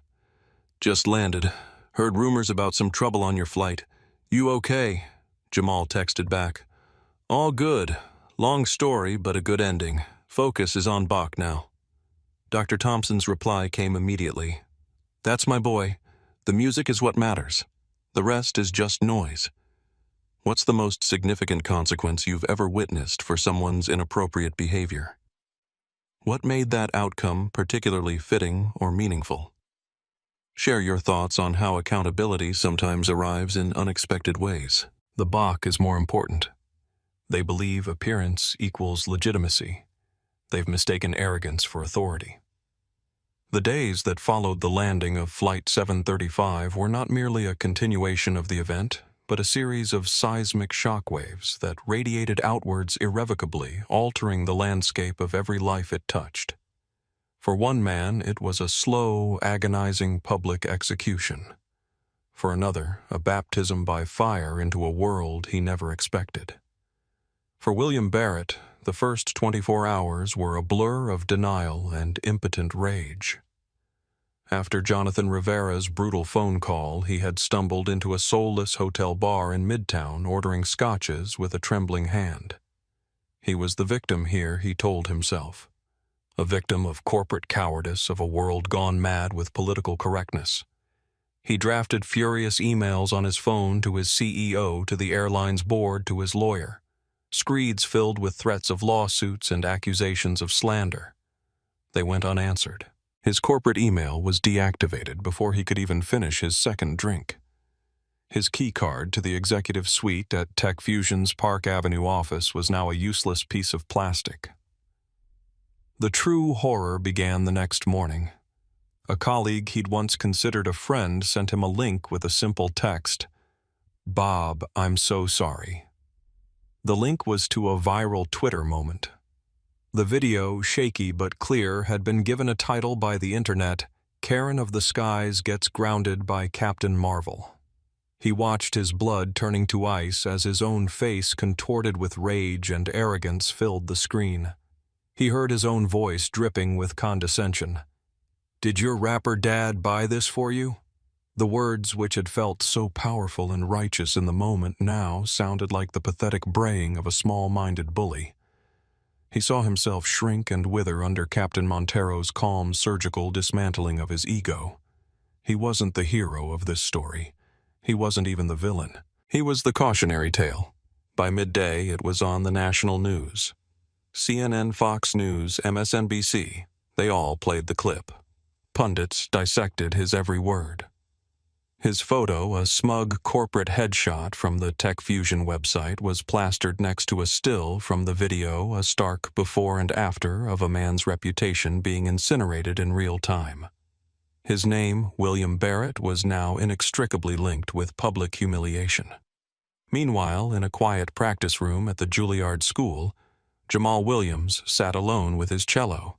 "Just landed. Heard rumors about some trouble on your flight. You okay?" Jamal texted back. "All good. Long story, but a good ending. Focus is on Bach now." Dr. Thompson's reply came immediately. "That's my boy. The music is what matters. The rest is just noise." What's the most significant consequence you've ever witnessed for someone's inappropriate behavior? What made that outcome particularly fitting or meaningful? Share your thoughts on how accountability sometimes arrives in unexpected ways. The Bach is more important. They believe appearance equals legitimacy. They've mistaken arrogance for authority. The days that followed the landing of Flight 735 were not merely a continuation of the event, but a series of seismic shockwaves that radiated outwards irrevocably, altering the landscape of every life it touched. For one man, it was a slow, agonizing public execution. For another, a baptism by fire into a world he never expected. For William Barrett, The first 24 hours were a blur of denial and impotent rage. After Jonathan Rivera's brutal phone call, he had stumbled into a soulless hotel bar in Midtown ordering scotches with a trembling hand. He was the victim here, he told himself. A victim of corporate cowardice, of a world gone mad with political correctness. He drafted furious emails on his phone to his CEO, to the airline's board, to his lawyer. Screeds filled with threats of lawsuits and accusations of slander. They went unanswered. His corporate email was deactivated before he could even finish his second drink. His key card to the executive suite at Tech Fusion's Park Avenue office was now a useless piece of plastic. The true horror began the next morning. A colleague he'd once considered a friend sent him a link with a simple text, "Bob, I'm so sorry." The link was to a viral Twitter moment. The video, shaky but clear, had been given a title by the internet, "Karen of the Skies Gets Grounded by Captain Marvel." He watched his blood turning to ice as his own face, contorted with rage and arrogance, filled the screen. He heard his own voice dripping with condescension. "Did your rapper dad buy this for you?" The words, which had felt so powerful and righteous in the moment, now sounded like the pathetic braying of a small-minded bully. He saw himself shrink and wither under Captain Montero's calm, surgical dismantling of his ego. He wasn't the hero of this story. He wasn't even the villain. He was the cautionary tale. By midday, it was on the national news. CNN, Fox News, MSNBC, they all played the clip. Pundits dissected his every word. His photo, a smug corporate headshot from the Tech Fusion website, was plastered next to a still from the video, a stark before and after of a man's reputation being incinerated in real time. His name, William Barrett, was now inextricably linked with public humiliation. Meanwhile, in a quiet practice room at the Juilliard School, Jamal Williams sat alone with his cello.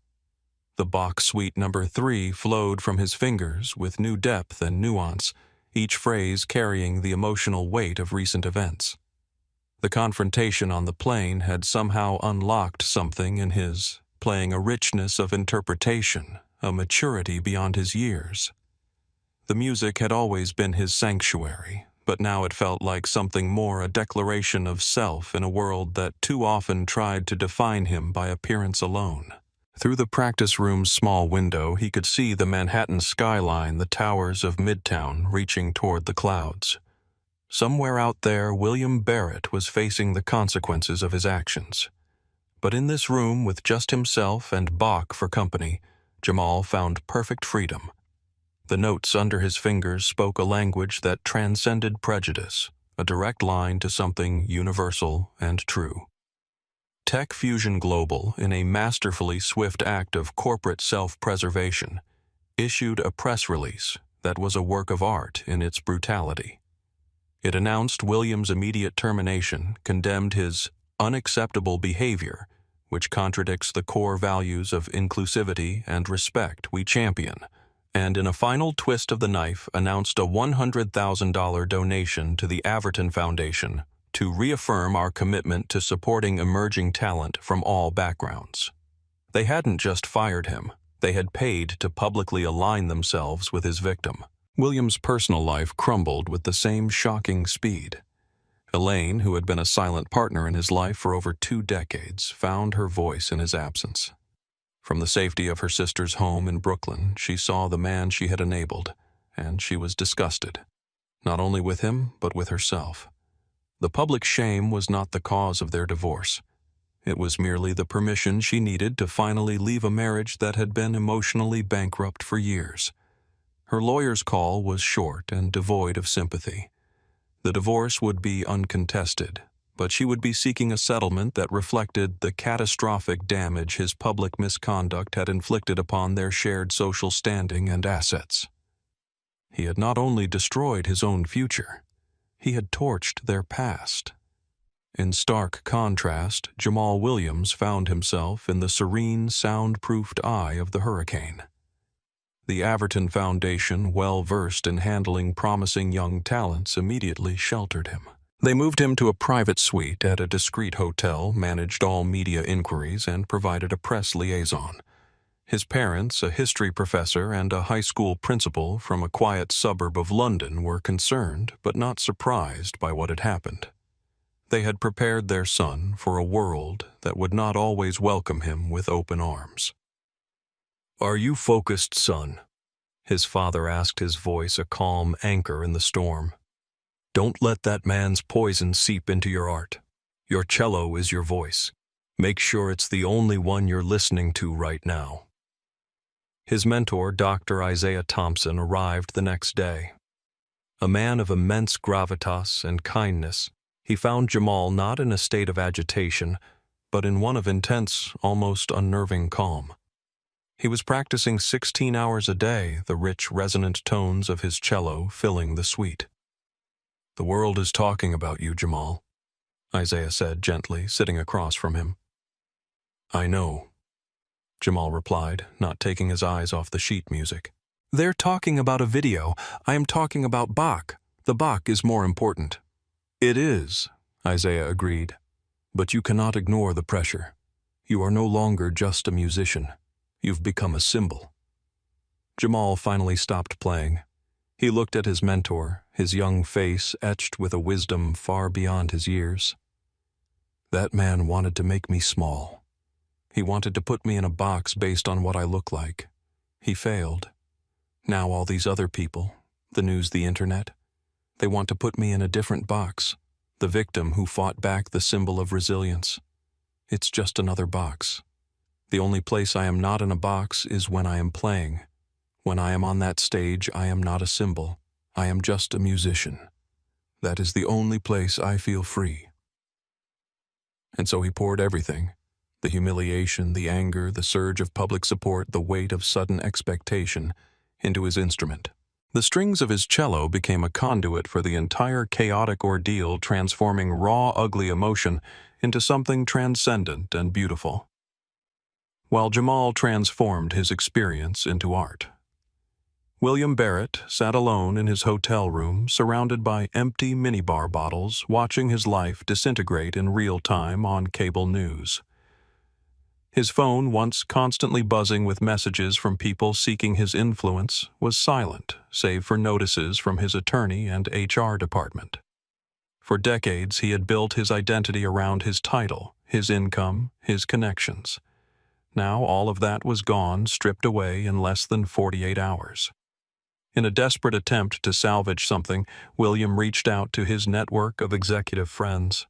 The Bach Suite No. 3 flowed from his fingers with new depth and nuance, each phrase carrying the emotional weight of recent events. The confrontation on the plane had somehow unlocked something in his, playing a richness of interpretation, a maturity beyond his years. The music had always been his sanctuary, but now it felt like something more, a declaration of self in a world that too often tried to define him by appearance alone. Through the practice room's small window, he could see the Manhattan skyline, the towers of Midtown reaching toward the clouds. Somewhere out there, William Barrett was facing the consequences of his actions. But in this room, with just himself and Bach for company, Jamal found perfect freedom. The notes under his fingers spoke a language that transcended prejudice, a direct line to something universal and true. Tech Fusion Global, in a masterfully swift act of corporate self-preservation, issued a press release that was a work of art in its brutality. It announced Williams' immediate termination, condemned his unacceptable behavior, which contradicts the core values of inclusivity and respect we champion, and in a final twist of the knife announced a $100,000 donation to the Averton Foundation to reaffirm our commitment to supporting emerging talent from all backgrounds. They hadn't just fired him, they had paid to publicly align themselves with his victim. William's personal life crumbled with the same shocking speed. Elaine, who had been a silent partner in his life for over 2 decades, found her voice in his absence. From the safety of her sister's home in Brooklyn, she saw the man she had enabled, and she was disgusted, not only with him, but with herself. The public shame was not the cause of their divorce. It was merely the permission she needed to finally leave a marriage that had been emotionally bankrupt for years. Her lawyer's call was short and devoid of sympathy. The divorce would be uncontested, but she would be seeking a settlement that reflected the catastrophic damage his public misconduct had inflicted upon their shared social standing and assets. He had not only destroyed his own future, he had torched their past. In stark contrast, Jamal Williams found himself in the serene, soundproofed eye of the hurricane. The Averton Foundation, well versed in handling promising young talents, immediately sheltered him. They moved him to a private suite at a discreet hotel, managed all media inquiries, and provided a press liaison. His parents, a history professor and a high school principal from a quiet suburb of London, were concerned but not surprised by what had happened. They had prepared their son for a world that would not always welcome him with open arms. "Are you focused, son?" his father asked, his voice a calm anchor in the storm. "Don't let that man's poison seep into your art. Your cello is your voice. Make sure it's the only one you're listening to right now." His mentor, Dr. Isaiah Thompson, arrived the next day. A man of immense gravitas and kindness, he found Jamal not in a state of agitation, but in one of intense, almost unnerving calm. He was practicing 16 hours a day, the rich, resonant tones of his cello filling the suite. "The world is talking about you, Jamal," Isaiah said gently, sitting across from him. "I know," Jamal replied, not taking his eyes off the sheet music. "They're talking about a video. I am talking about Bach. The Bach is more important." "It is," Isaiah agreed, "but you cannot ignore the pressure. You are no longer just a musician. You've become a symbol." Jamal finally stopped playing. He looked at his mentor, his young face etched with a wisdom far beyond his years. "That man wanted to make me small. He wanted to put me in a box based on what I look like. He failed. Now all these other people, the news, the internet, they want to put me in a different box, the victim who fought back, the symbol of resilience. It's just another box. The only place I am not in a box is when I am playing. When I am on that stage, I am not a symbol. I am just a musician. That is the only place I feel free." And so he poured everything, the humiliation, the anger, the surge of public support, the weight of sudden expectation, into his instrument. The strings of his cello became a conduit for the entire chaotic ordeal, transforming raw, ugly emotion into something transcendent and beautiful, while Jamal transformed his experience into art. William Barrett sat alone in his hotel room, surrounded by empty minibar bottles, watching his life disintegrate in real time on cable news. His phone, once constantly buzzing with messages from people seeking his influence, was silent, save for notices from his attorney and HR department. For decades, he had built his identity around his title, his income, his connections. Now all of that was gone, stripped away in less than 48 hours. In a desperate attempt to salvage something, William reached out to his network of executive friends.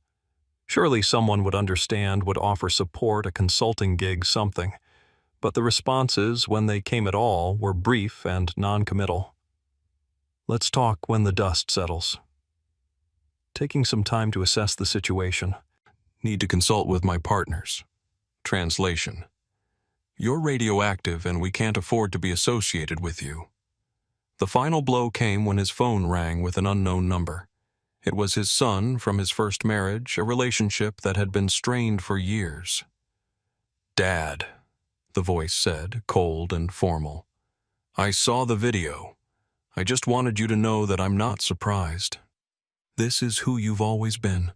Surely someone would understand, would offer support, a consulting gig, something. But the responses, when they came at all, were brief and non-committal. "Let's talk when the dust settles." Taking some time to assess the situation. "Need to consult with my partners." Translation: "You're radioactive and we can't afford to be associated with you." The final blow came when his phone rang with an unknown number. It was his son from his first marriage, a relationship that had been strained for years. "Dad," the voice said, cold and formal. "I saw the video. I just wanted you to know that I'm not surprised. This is who you've always been.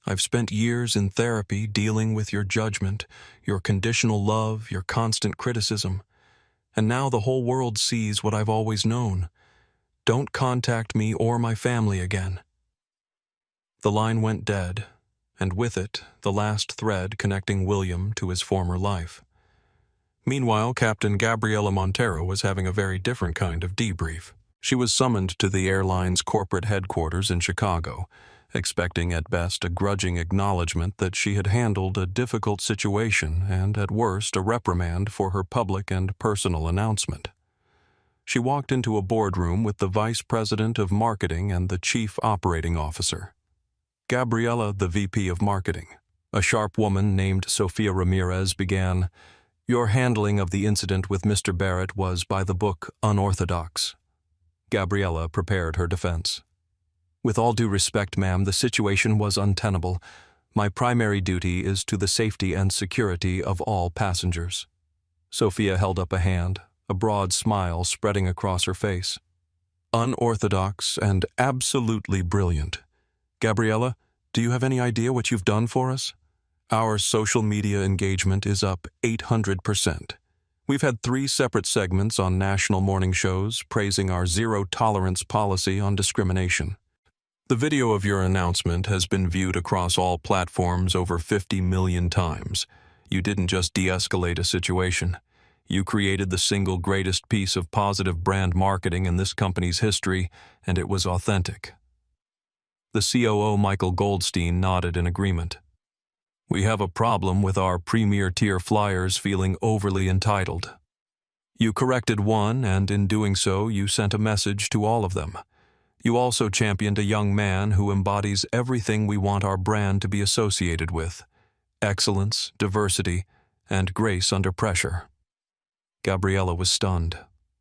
I've spent years in therapy dealing with your judgment, your conditional love, your constant criticism. And now the whole world sees what I've always known. Don't contact me or my family again." The line went dead, and with it, the last thread connecting William to his former life. Meanwhile, Captain Gabriela Montero was having a very different kind of debrief. She was summoned to the airline's corporate headquarters in Chicago, expecting at best a grudging acknowledgement that she had handled a difficult situation and, at worst, a reprimand for her public and personal announcement. She walked into a boardroom with the vice president of marketing and the chief operating officer. Gabriela, the VP of marketing, a sharp woman named Sofia Ramirez, began, "Your handling of the incident with Mr. Barrett was by the book unorthodox." Gabriela prepared her defense. "With all due respect, ma'am, the situation was untenable. My primary duty is to the safety and security of all passengers." Sophia held up a hand, a broad smile spreading across her face. "Unorthodox and absolutely brilliant. Gabriella, do you have any idea what you've done for us? Our social media engagement is up 800%. We've had 3 separate segments on national morning shows praising our zero-tolerance policy on discrimination. The video of your announcement has been viewed across all platforms over 50 million times. You didn't just de-escalate a situation. You created the single greatest piece of positive brand marketing in this company's history, and it was authentic. The COO, Michael Goldstein, nodded in agreement. We have a problem with our premier-tier flyers feeling overly entitled. You corrected one, and in doing so, you sent a message to all of them. You also championed a young man who embodies everything we want our brand to be associated with: excellence, diversity, and grace under pressure. Gabriella was stunned.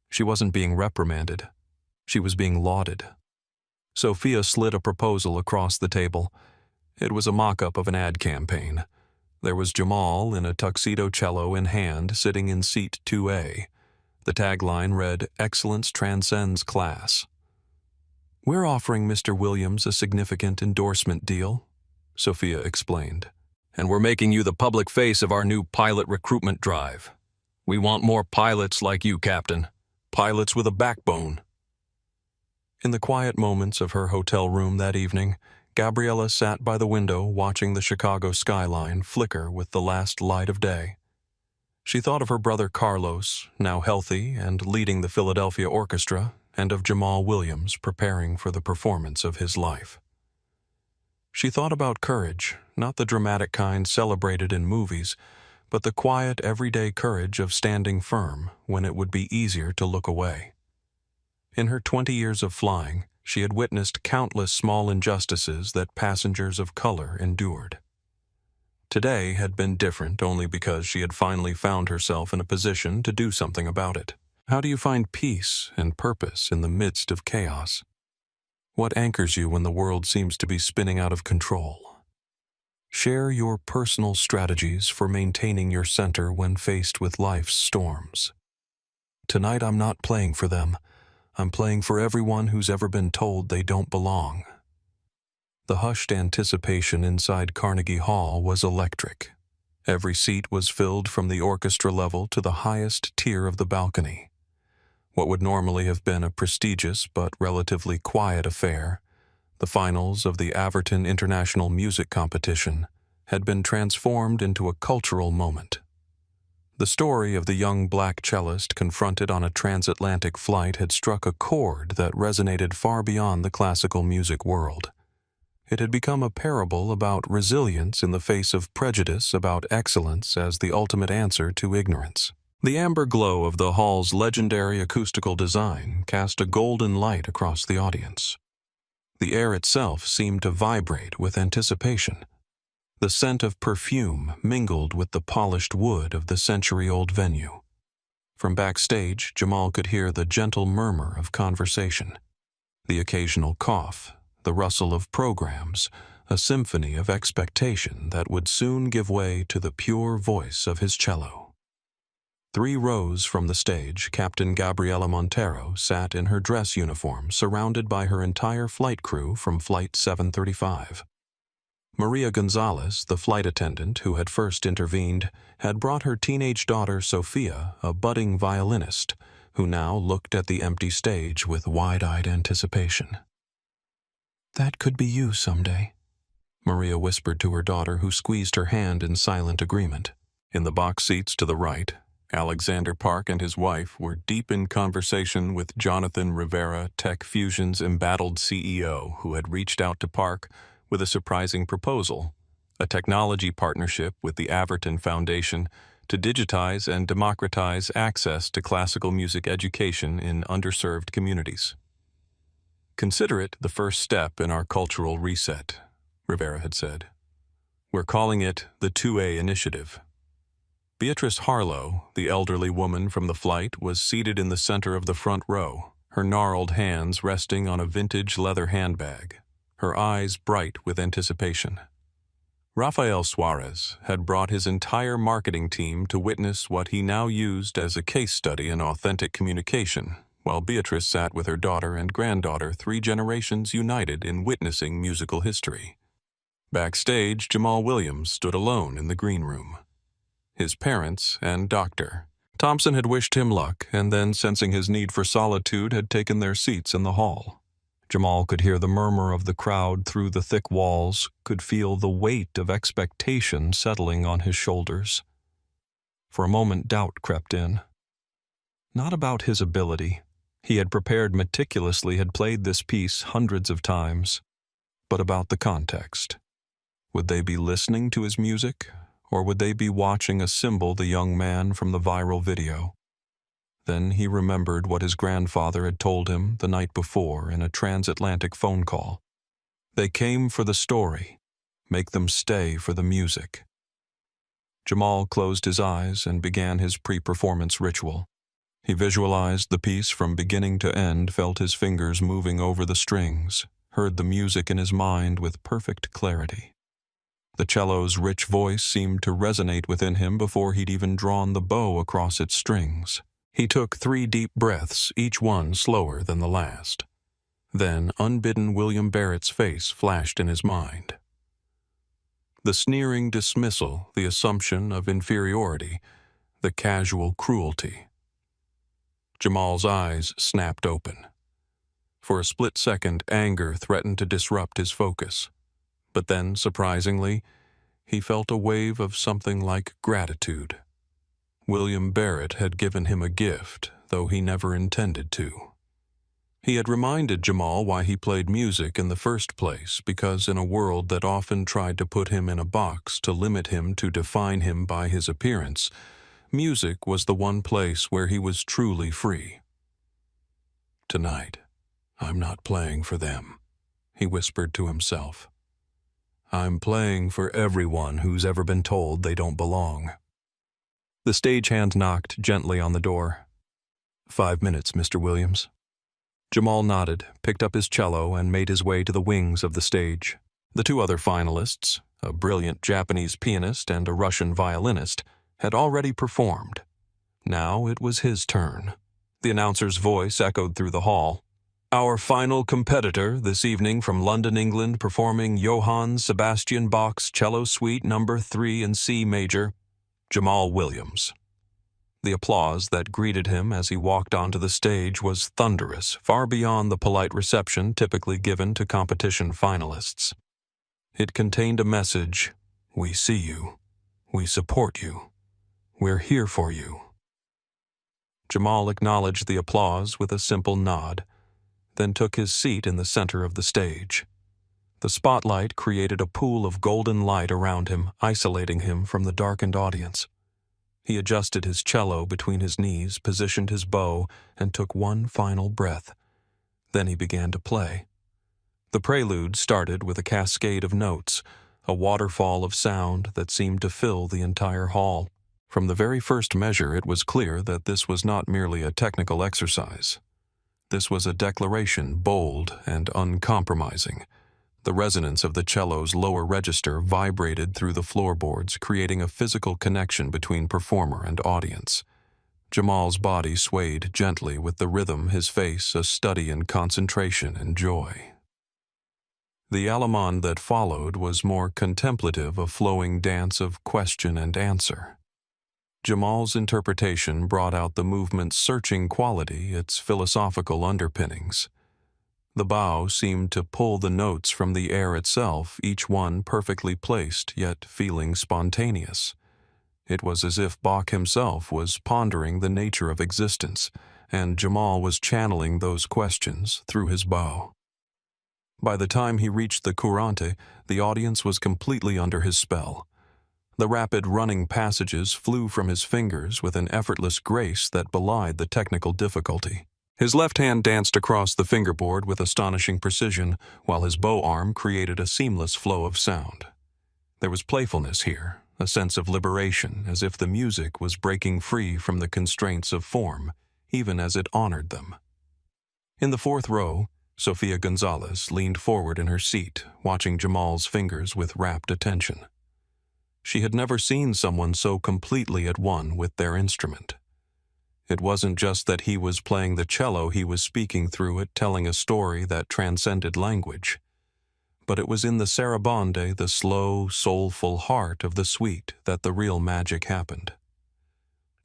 She wasn't being reprimanded. She was being lauded. Sophia slid a proposal across the table. It was a mock-up of an ad campaign. There was Jamal in a tuxedo cello in hand sitting in seat 2A. The tagline read, "Excellence transcends class." "We're offering Mr. Williams a significant endorsement deal," Sophia explained. "And we're making you the public face of our new pilot recruitment drive. We want more pilots like you, Captain. Pilots with a backbone." In the quiet moments of her hotel room that evening, Gabriella sat by the window watching the Chicago skyline flicker with the last light of day. She thought of her brother Carlos, now healthy and leading the Philadelphia Orchestra, and of Jamal Williams preparing for the performance of his life. She thought about courage, not the dramatic kind celebrated in movies, but the quiet, everyday courage of standing firm when it would be easier to look away. In her 20 years of flying, she had witnessed countless small injustices that passengers of color endured. Today had been different only because she had finally found herself in a position to do something about it. How do you find peace and purpose in the midst of chaos? What anchors you when the world seems to be spinning out of control? Share your personal strategies for maintaining your center when faced with life's storms. Tonight I'm not playing for them. I'm playing for everyone who's ever been told they don't belong. The hushed anticipation inside Carnegie Hall was electric. Every seat was filled from the orchestra level to the highest tier of the balcony. What would normally have been a prestigious but relatively quiet affair, the finals of the Averton International Music Competition, had been transformed into a cultural moment. The story of the young black cellist confronted on a transatlantic flight had struck a chord that resonated far beyond the classical music world. It had become a parable about resilience in the face of prejudice about excellence as the ultimate answer to ignorance. The amber glow of the hall's legendary acoustical design cast a golden light across the audience. The air itself seemed to vibrate with anticipation. The scent of perfume mingled with the polished wood of the century-old venue. From backstage, Jamal could hear the gentle murmur of conversation, the occasional cough, the rustle of programs, a symphony of expectation that would soon give way to the pure voice of his cello. 3 rows from the stage, Captain Gabriela Montero sat in her dress uniform surrounded by her entire flight crew from Flight 735. Maria Gonzalez, the flight attendant who had first intervened, had brought her teenage daughter Sophia, a budding violinist, who now looked at the empty stage with wide-eyed anticipation. "That could be you someday," Maria whispered to her daughter, who squeezed her hand in silent agreement. In the box seats to the right, Alexander Park and his wife were deep in conversation with Jonathan Rivera, Tech Fusion's embattled CEO, who had reached out to Park with a surprising proposal, a technology partnership with the Averton Foundation to digitize and democratize access to classical music education in underserved communities. "Consider it the first step in our cultural reset," Rivera had said. "We're calling it the 2A Initiative." Beatrice Harlow, the elderly woman from the flight, was seated in the center of the front row, her gnarled hands resting on a vintage leather handbag, her eyes bright with anticipation. Rafael Suarez had brought his entire marketing team to witness what he now used as a case study in authentic communication while Beatrice sat with her daughter and granddaughter, 3 generations united in witnessing musical history. Backstage, Jamal Williams stood alone in the green room. His parents and Dr. Thompson had wished him luck, and then, sensing his need for solitude, had taken their seats in the hall. Jamal could hear the murmur of the crowd through the thick walls, could feel the weight of expectation settling on his shoulders. For a moment, doubt crept in. Not about his ability. He had prepared meticulously, had played this piece hundreds of times, but about the context. Would they be listening to his music, or would they be watching a symbol the young man from the viral video? Then he remembered what his grandfather had told him the night before in a transatlantic phone call. They came for the story. Make them stay for the music. Jamal closed his eyes and began his pre-performance ritual. He visualized the piece from beginning to end, felt his fingers moving over the strings, heard the music in his mind with perfect clarity. The cello's rich voice seemed to resonate within him before he'd even drawn the bow across its strings. He took 3 deep breaths, each one slower than the last. Then, unbidden, William Barrett's face flashed in his mind. The sneering dismissal, the assumption of inferiority, the casual cruelty. Jamal's eyes snapped open. For a split second, anger threatened to disrupt his focus. But then, surprisingly, he felt a wave of something like gratitude. William Barrett had given him a gift, though he never intended to. He had reminded Jamal why he played music in the first place, because in a world that often tried to put him in a box, to limit him, to define him by his appearance, music was the one place where he was truly free. "Tonight, I'm not playing for them," he whispered to himself. "I'm playing for everyone who's ever been told they don't belong." The stagehand knocked gently on the door. "5 minutes, Mr. Williams." Jamal nodded, picked up his cello, and made his way to the wings of the stage. The 2 other finalists, a brilliant Japanese pianist and a Russian violinist, had already performed. Now it was his turn. The announcer's voice echoed through the hall. "Our final competitor this evening from London, England, performing Johann Sebastian Bach's Cello Suite No. 3 in C major, Jamal Williams." The applause that greeted him as he walked onto the stage was thunderous, far beyond the polite reception typically given to competition finalists. It contained a message: "We see you. We support you. We're here for you." Jamal acknowledged the applause with a simple nod, then took his seat in the center of the stage. The spotlight created a pool of golden light around him, isolating him from the darkened audience. He adjusted his cello between his knees, positioned his bow, and took one final breath. Then he began to play. The prelude started with a cascade of notes, a waterfall of sound that seemed to fill the entire hall. From the very first measure, it was clear that this was not merely a technical exercise. This was a declaration, bold and uncompromising. The resonance of the cello's lower register vibrated through the floorboards, creating a physical connection between performer and audience. Jamal's body swayed gently with the rhythm, his face a study in concentration and joy. The allemande that followed was more contemplative, a flowing dance of question and answer. Jamal's interpretation brought out the movement's searching quality, its philosophical underpinnings. The bow seemed to pull the notes from the air itself, each one perfectly placed, yet feeling spontaneous. It was as if Bach himself was pondering the nature of existence, and Jamal was channeling those questions through his bow. By the time he reached the courante, the audience was completely under his spell. The rapid running passages flew from his fingers with an effortless grace that belied the technical difficulty. His left hand danced across the fingerboard with astonishing precision, while his bow arm created a seamless flow of sound. There was playfulness here, a sense of liberation, as if the music was breaking free from the constraints of form, even as it honored them. In the 4th row, Sofia Gonzalez leaned forward in her seat, watching Jamal's fingers with rapt attention. She had never seen someone so completely at one with their instrument. It wasn't just that he was playing the cello, he was speaking through it, telling a story that transcended language. But it was in the sarabande, the slow, soulful heart of the suite, that the real magic happened.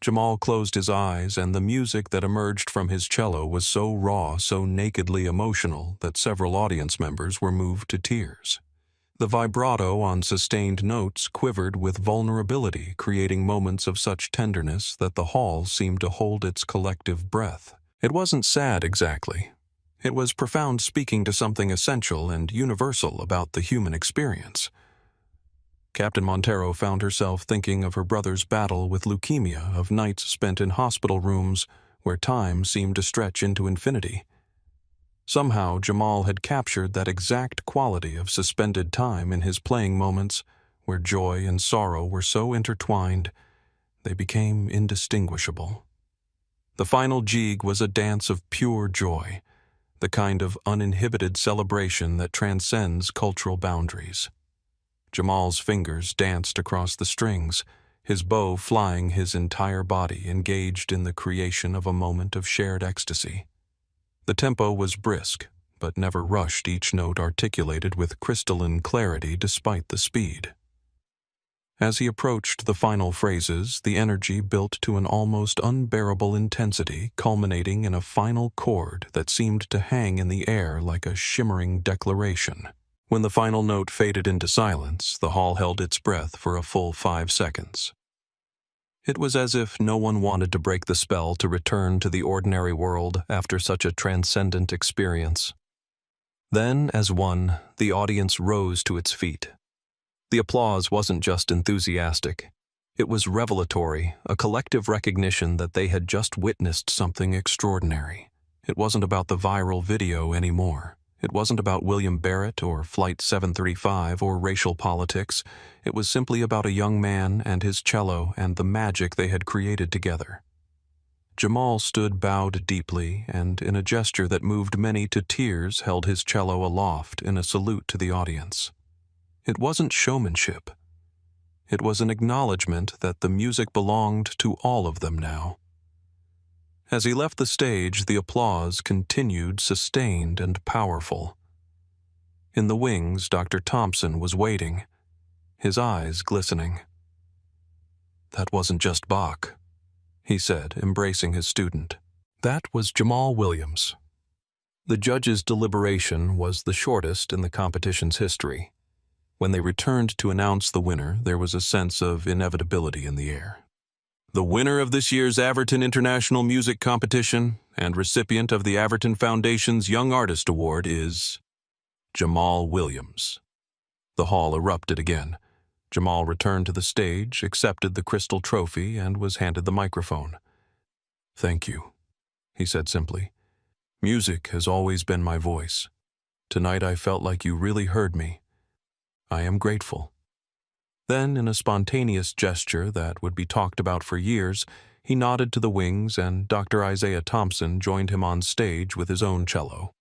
Jamal closed his eyes, and the music that emerged from his cello was so raw, so nakedly emotional, that several audience members were moved to tears. The vibrato on sustained notes quivered with vulnerability, creating moments of such tenderness that the hall seemed to hold its collective breath. It wasn't sad exactly. It was profound, speaking to something essential and universal about the human experience. Captain Montero found herself thinking of her brother's battle with leukemia, of nights spent in hospital rooms where time seemed to stretch into infinity. Somehow, Jamal had captured that exact quality of suspended time in his playing moments, where joy and sorrow were so intertwined, they became indistinguishable. The final jig was a dance of pure joy, the kind of uninhibited celebration that transcends cultural boundaries. Jamal's fingers danced across the strings, his bow flying his entire body, engaged in the creation of a moment of shared ecstasy. The tempo was brisk, but never rushed, each note articulated with crystalline clarity despite the speed. As he approached the final phrases, the energy built to an almost unbearable intensity, culminating in a final chord that seemed to hang in the air like a shimmering declaration. When the final note faded into silence, the hall held its breath for a full 5 seconds. It was as if no one wanted to break the spell, to return to the ordinary world after such a transcendent experience. Then, as one, the audience rose to its feet. The applause wasn't just enthusiastic. It was revelatory, a collective recognition that they had just witnessed something extraordinary. It wasn't about the viral video anymore. It wasn't about William Barrett or Flight 735 or racial politics. It was simply about a young man and his cello and the magic they had created together. Jamal stood bowed deeply, and in a gesture that moved many to tears held his cello aloft in a salute to the audience. It wasn't showmanship. It was an acknowledgement that the music belonged to all of them now. As he left the stage, the applause continued, sustained and powerful. In the wings, Dr. Thompson was waiting, his eyes glistening. "That wasn't just Bach," he said, embracing his student. "That was Jamal Williams." The judges' deliberation was the shortest in the competition's history. When they returned to announce the winner, there was a sense of inevitability in the air. The winner of this year's Averton International Music Competition and recipient of the Averton Foundation's Young Artist Award is Jamal Williams. The hall erupted again. Jamal returned to the stage, accepted the crystal trophy, and was handed the microphone. "Thank you," he said simply. "Music has always been my voice. Tonight I felt like you really heard me. I am grateful." Then, in a spontaneous gesture that would be talked about for years, he nodded to the wings, and Dr. Isaiah Thompson joined him on stage with his own cello.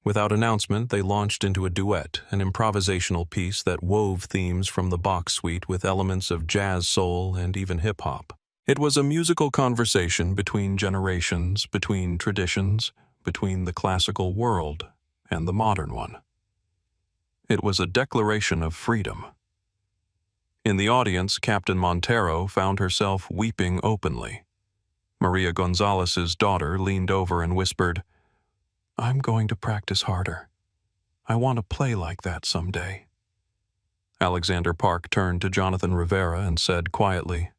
Without announcement, they launched into a duet, an improvisational piece that wove themes from the Bach suite with elements of jazz, soul, and even hip-hop. It was a musical conversation between generations, between traditions, between the classical world and the modern one. It was a declaration of freedom. In the audience, Captain Montero found herself weeping openly. Maria Gonzalez's daughter leaned over and whispered, "I'm going to practice harder. I want to play like that someday." Alexander Park turned to Jonathan Rivera and said quietly,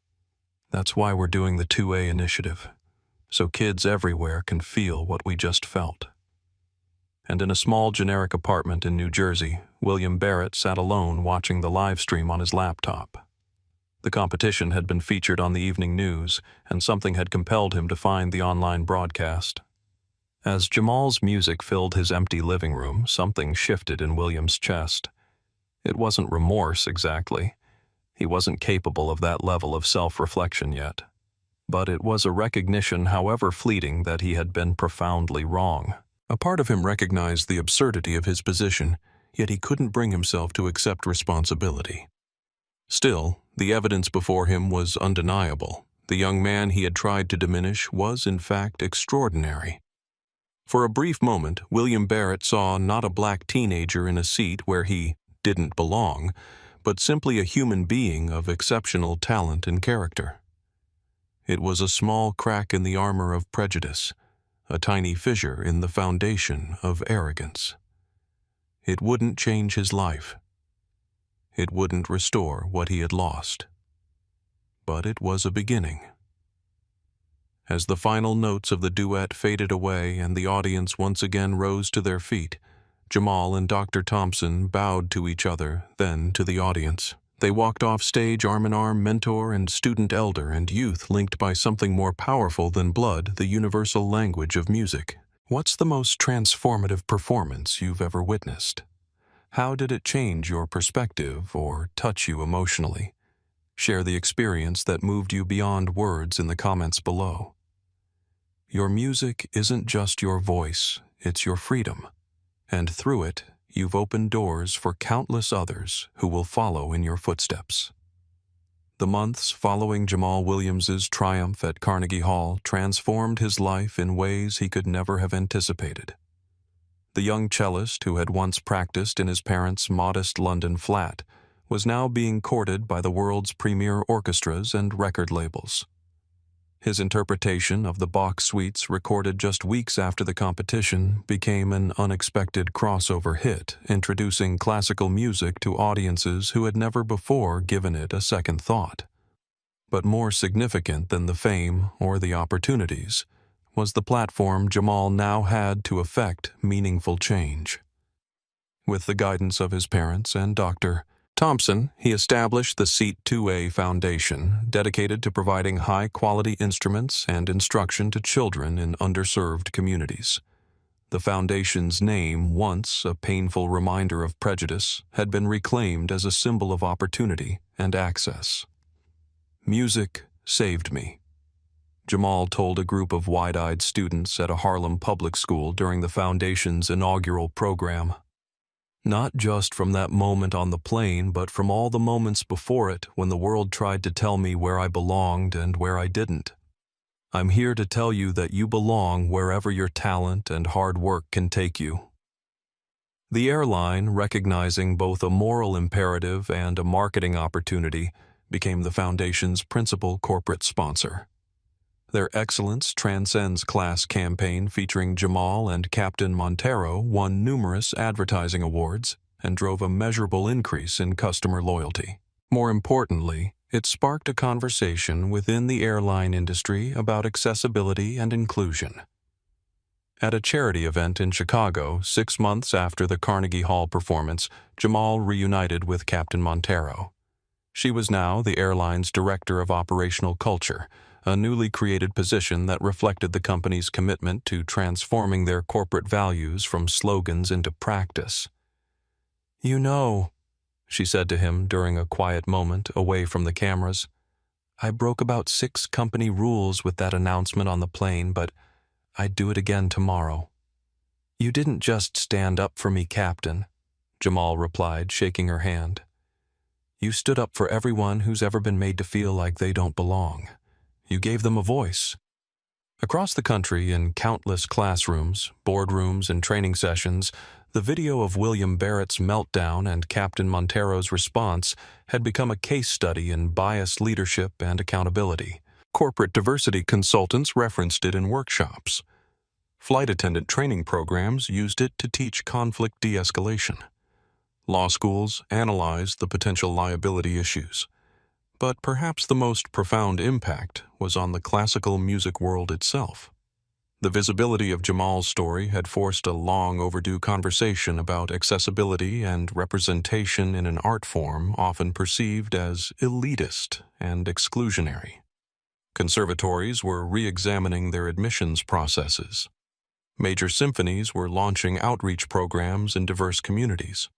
"That's why we're doing the 2A initiative, so kids everywhere can feel what we just felt." And in a small generic apartment in New Jersey, William Barrett sat alone watching the live stream on his laptop. The competition had been featured on the evening news, and something had compelled him to find the online broadcast. As Jamal's music filled his empty living room, something shifted in William's chest. It wasn't remorse exactly. He wasn't capable of that level of self-reflection yet. But it was a recognition, however fleeting, that he had been profoundly wrong. A part of him recognized the absurdity of his position, yet he couldn't bring himself to accept responsibility. Still, the evidence before him was undeniable. The young man he had tried to diminish was, in fact, extraordinary. For a brief moment, William Barrett saw not a black teenager in a seat where he didn't belong, but simply a human being of exceptional talent and character. It was a small crack in the armor of prejudice, a tiny fissure in the foundation of arrogance. It wouldn't change his life. It wouldn't restore what he had lost. But it was a beginning. As the final notes of the duet faded away and the audience once again rose to their feet, Jamal and Dr. Thompson bowed to each other, then to the audience. They walked off stage arm in arm, mentor and student elder and youth linked by something more powerful than blood, the universal language of music. What's the most transformative performance you've ever witnessed? How did it change your perspective or touch you emotionally? Share the experience that moved you beyond words in the comments below. Your music isn't just your voice, it's your freedom. And through it, you've opened doors for countless others who will follow in your footsteps. The months following Jamal Williams's triumph at Carnegie Hall transformed his life in ways he could never have anticipated. The young cellist who had once practiced in his parents' modest London flat was now being courted by the world's premier orchestras and record labels. His interpretation of the Bach suites recorded just weeks after the competition became an unexpected crossover hit, introducing classical music to audiences who had never before given it a second thought. But more significant than the fame or the opportunities was the platform Jamal now had to effect meaningful change. With the guidance of his parents and Dr. Thompson, he established the Seat 2A Foundation, dedicated to providing high-quality instruments and instruction to children in underserved communities. The foundation's name, once a painful reminder of prejudice, had been reclaimed as a symbol of opportunity and access. Music saved me, Jamal told a group of wide-eyed students at a Harlem public school during the foundation's inaugural program. Not just from that moment on the plane, but from all the moments before it when the world tried to tell me where I belonged and where I didn't. I'm here to tell you that you belong wherever your talent and hard work can take you. The airline, recognizing both a moral imperative and a marketing opportunity, became the foundation's principal corporate sponsor. Their Excellence Transcends Class campaign featuring Jamal and Captain Montero won numerous advertising awards and drove a measurable increase in customer loyalty. More importantly, it sparked a conversation within the airline industry about accessibility and inclusion. At a charity event in Chicago, 6 months after the Carnegie Hall performance, Jamal reunited with Captain Montero. She was now the airline's Director of Operational Culture, a newly created position that reflected the company's commitment to transforming their corporate values from slogans into practice. "You know," she said to him during a quiet moment away from the cameras, "I broke about 6 company rules with that announcement on the plane, but I'd do it again tomorrow." "You didn't just stand up for me, Captain," Jamal replied, shaking her hand. "You stood up for everyone who's ever been made to feel like they don't belong. You gave them a voice." Across the country, in countless classrooms, boardrooms, and training sessions, the video of William Barrett's meltdown and Captain Montero's response had become a case study in biased leadership and accountability. Corporate diversity consultants referenced it in workshops. Flight attendant training programs used it to teach conflict de-escalation. Law schools analyzed the potential liability issues. But perhaps the most profound impact was on the classical music world itself. The visibility of Jamal's story had forced a long-overdue conversation about accessibility and representation in an art form often perceived as elitist and exclusionary. Conservatories were re-examining their admissions processes. Major symphonies were launching outreach programs in diverse communities.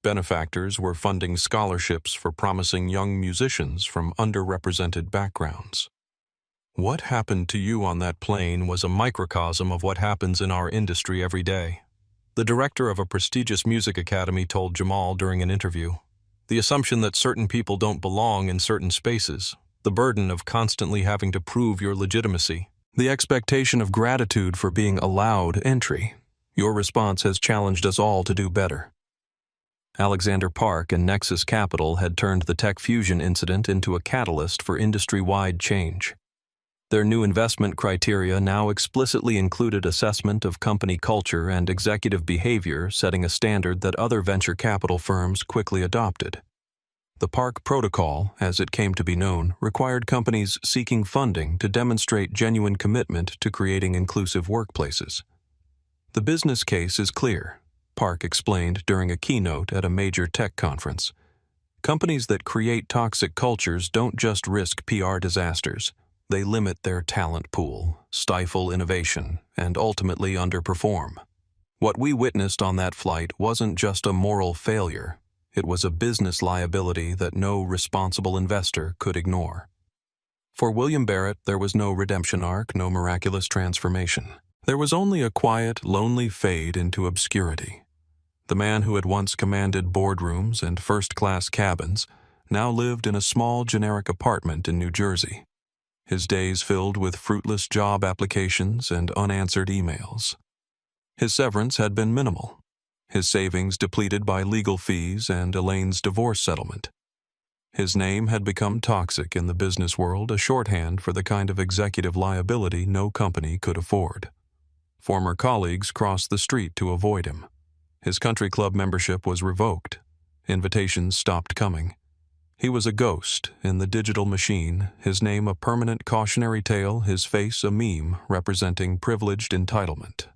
Benefactors were funding scholarships for promising young musicians from underrepresented backgrounds. What happened to you on that plane was a microcosm of what happens in our industry every day. The director of a prestigious music academy told Jamal during an interview, "The assumption that certain people don't belong in certain spaces, the burden of constantly having to prove your legitimacy, the expectation of gratitude for being allowed entry. Your response has challenged us all to do better. Alexander Park and Nexus Capital had turned the Tech Fusion incident into a catalyst for industry-wide change. Their new investment criteria now explicitly included assessment of company culture and executive behavior, setting a standard that other venture capital firms quickly adopted. The Park Protocol, as it came to be known, required companies seeking funding to demonstrate genuine commitment to creating inclusive workplaces. The business case is clear, Park explained during a keynote at a major tech conference. Companies that create toxic cultures don't just risk PR disasters. They limit their talent pool, stifle innovation, and ultimately underperform. What we witnessed on that flight wasn't just a moral failure. It was a business liability that no responsible investor could ignore. For William Barrett, there was no redemption arc, no miraculous transformation. There was only a quiet, lonely fade into obscurity. The man who had once commanded boardrooms and first-class cabins now lived in a small, generic apartment in New Jersey, his days filled with fruitless job applications and unanswered emails. His severance had been minimal, his savings depleted by legal fees and Elaine's divorce settlement. His name had become toxic in the business world, a shorthand for the kind of executive liability no company could afford. Former colleagues crossed the street to avoid him. His country club membership was revoked. Invitations stopped coming. He was a ghost in the digital machine, his name a permanent cautionary tale, his face a meme representing privileged entitlement.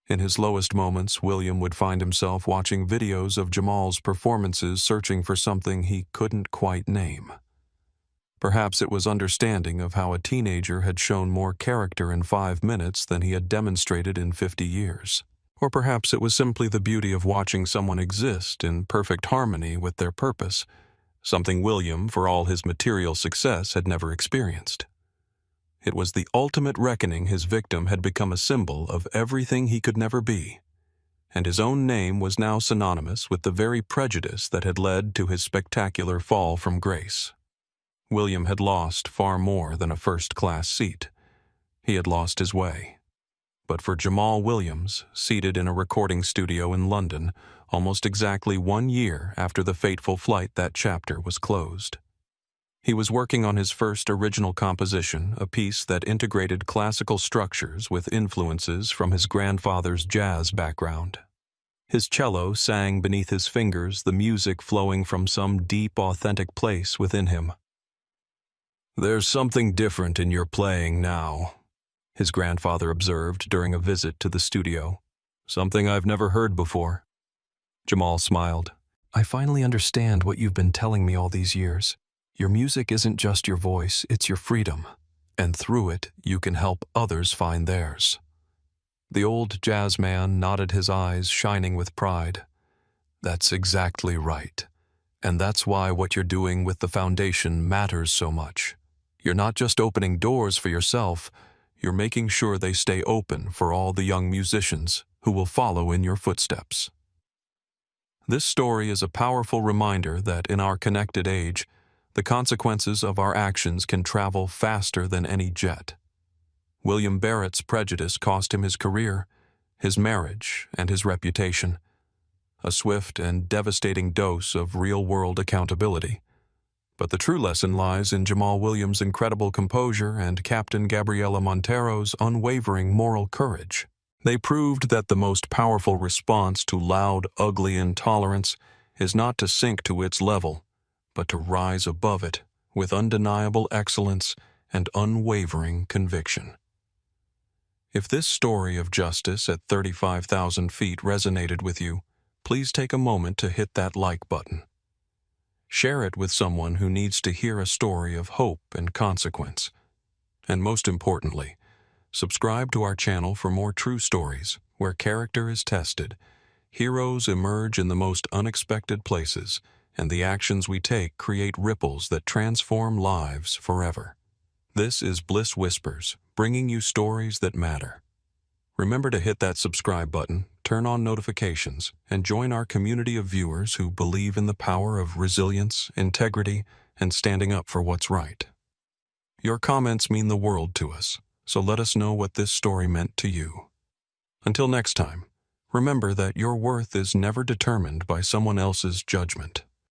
In his lowest moments, William would find himself watching videos of Jamal's performances, searching for something he couldn't quite name. Perhaps it was understanding of how a teenager had shown more character in 5 minutes than he had demonstrated in 50 years. Or perhaps it was simply the beauty of watching someone exist in perfect harmony with their purpose, something William, for all his material success, had never experienced. It was the ultimate reckoning. His victim had become a symbol of everything he could never be, and his own name was now synonymous with the very prejudice that had led to his spectacular fall from grace. William had lost far more than a first-class seat. He had lost his way. But for Jamal Williams, seated in a recording studio in London, almost exactly 1 year after the fateful flight, that chapter was closed. He was working on his first original composition, a piece that integrated classical structures with influences from his grandfather's jazz background. His cello sang beneath his fingers, the music flowing from some deep, authentic place within him. "There's something different in your playing now," his grandfather observed during a visit to the studio. "Something I've never heard before." Jamal smiled. "I finally understand what you've been telling me all these years. Your music isn't just your voice, it's your freedom. And through it, you can help others find theirs." The old jazz man nodded, his eyes shining with pride. "That's exactly right. And that's why what you're doing with the foundation matters so much. You're not just opening doors for yourself, you're making sure they stay open for all the young musicians who will follow in your footsteps." This story is a powerful reminder that in our connected age, the consequences of our actions can travel faster than any jet. William Barrett's prejudice cost him his career, his marriage, and his reputation. A swift and devastating dose of real-world accountability. But the true lesson lies in Jamal Williams' incredible composure and Captain Gabriela Montero's unwavering moral courage. They proved that the most powerful response to loud, ugly intolerance is not to sink to its level, but to rise above it with undeniable excellence and unwavering conviction. If this story of justice at 35,000 feet resonated with you, please take a moment to hit that like button. Share it with someone who needs to hear a story of hope and consequence. And most importantly, subscribe to our channel for more true stories where character is tested, heroes emerge in the most unexpected places, and the actions we take create ripples that transform lives forever. This is Bliss Whispers, bringing you stories that matter. Remember to hit that subscribe button, turn on notifications, and join our community of viewers who believe in the power of resilience, integrity, and standing up for what's right. Your comments mean the world to us, so let us know what this story meant to you. Until next time, remember that your worth is never determined by someone else's judgment.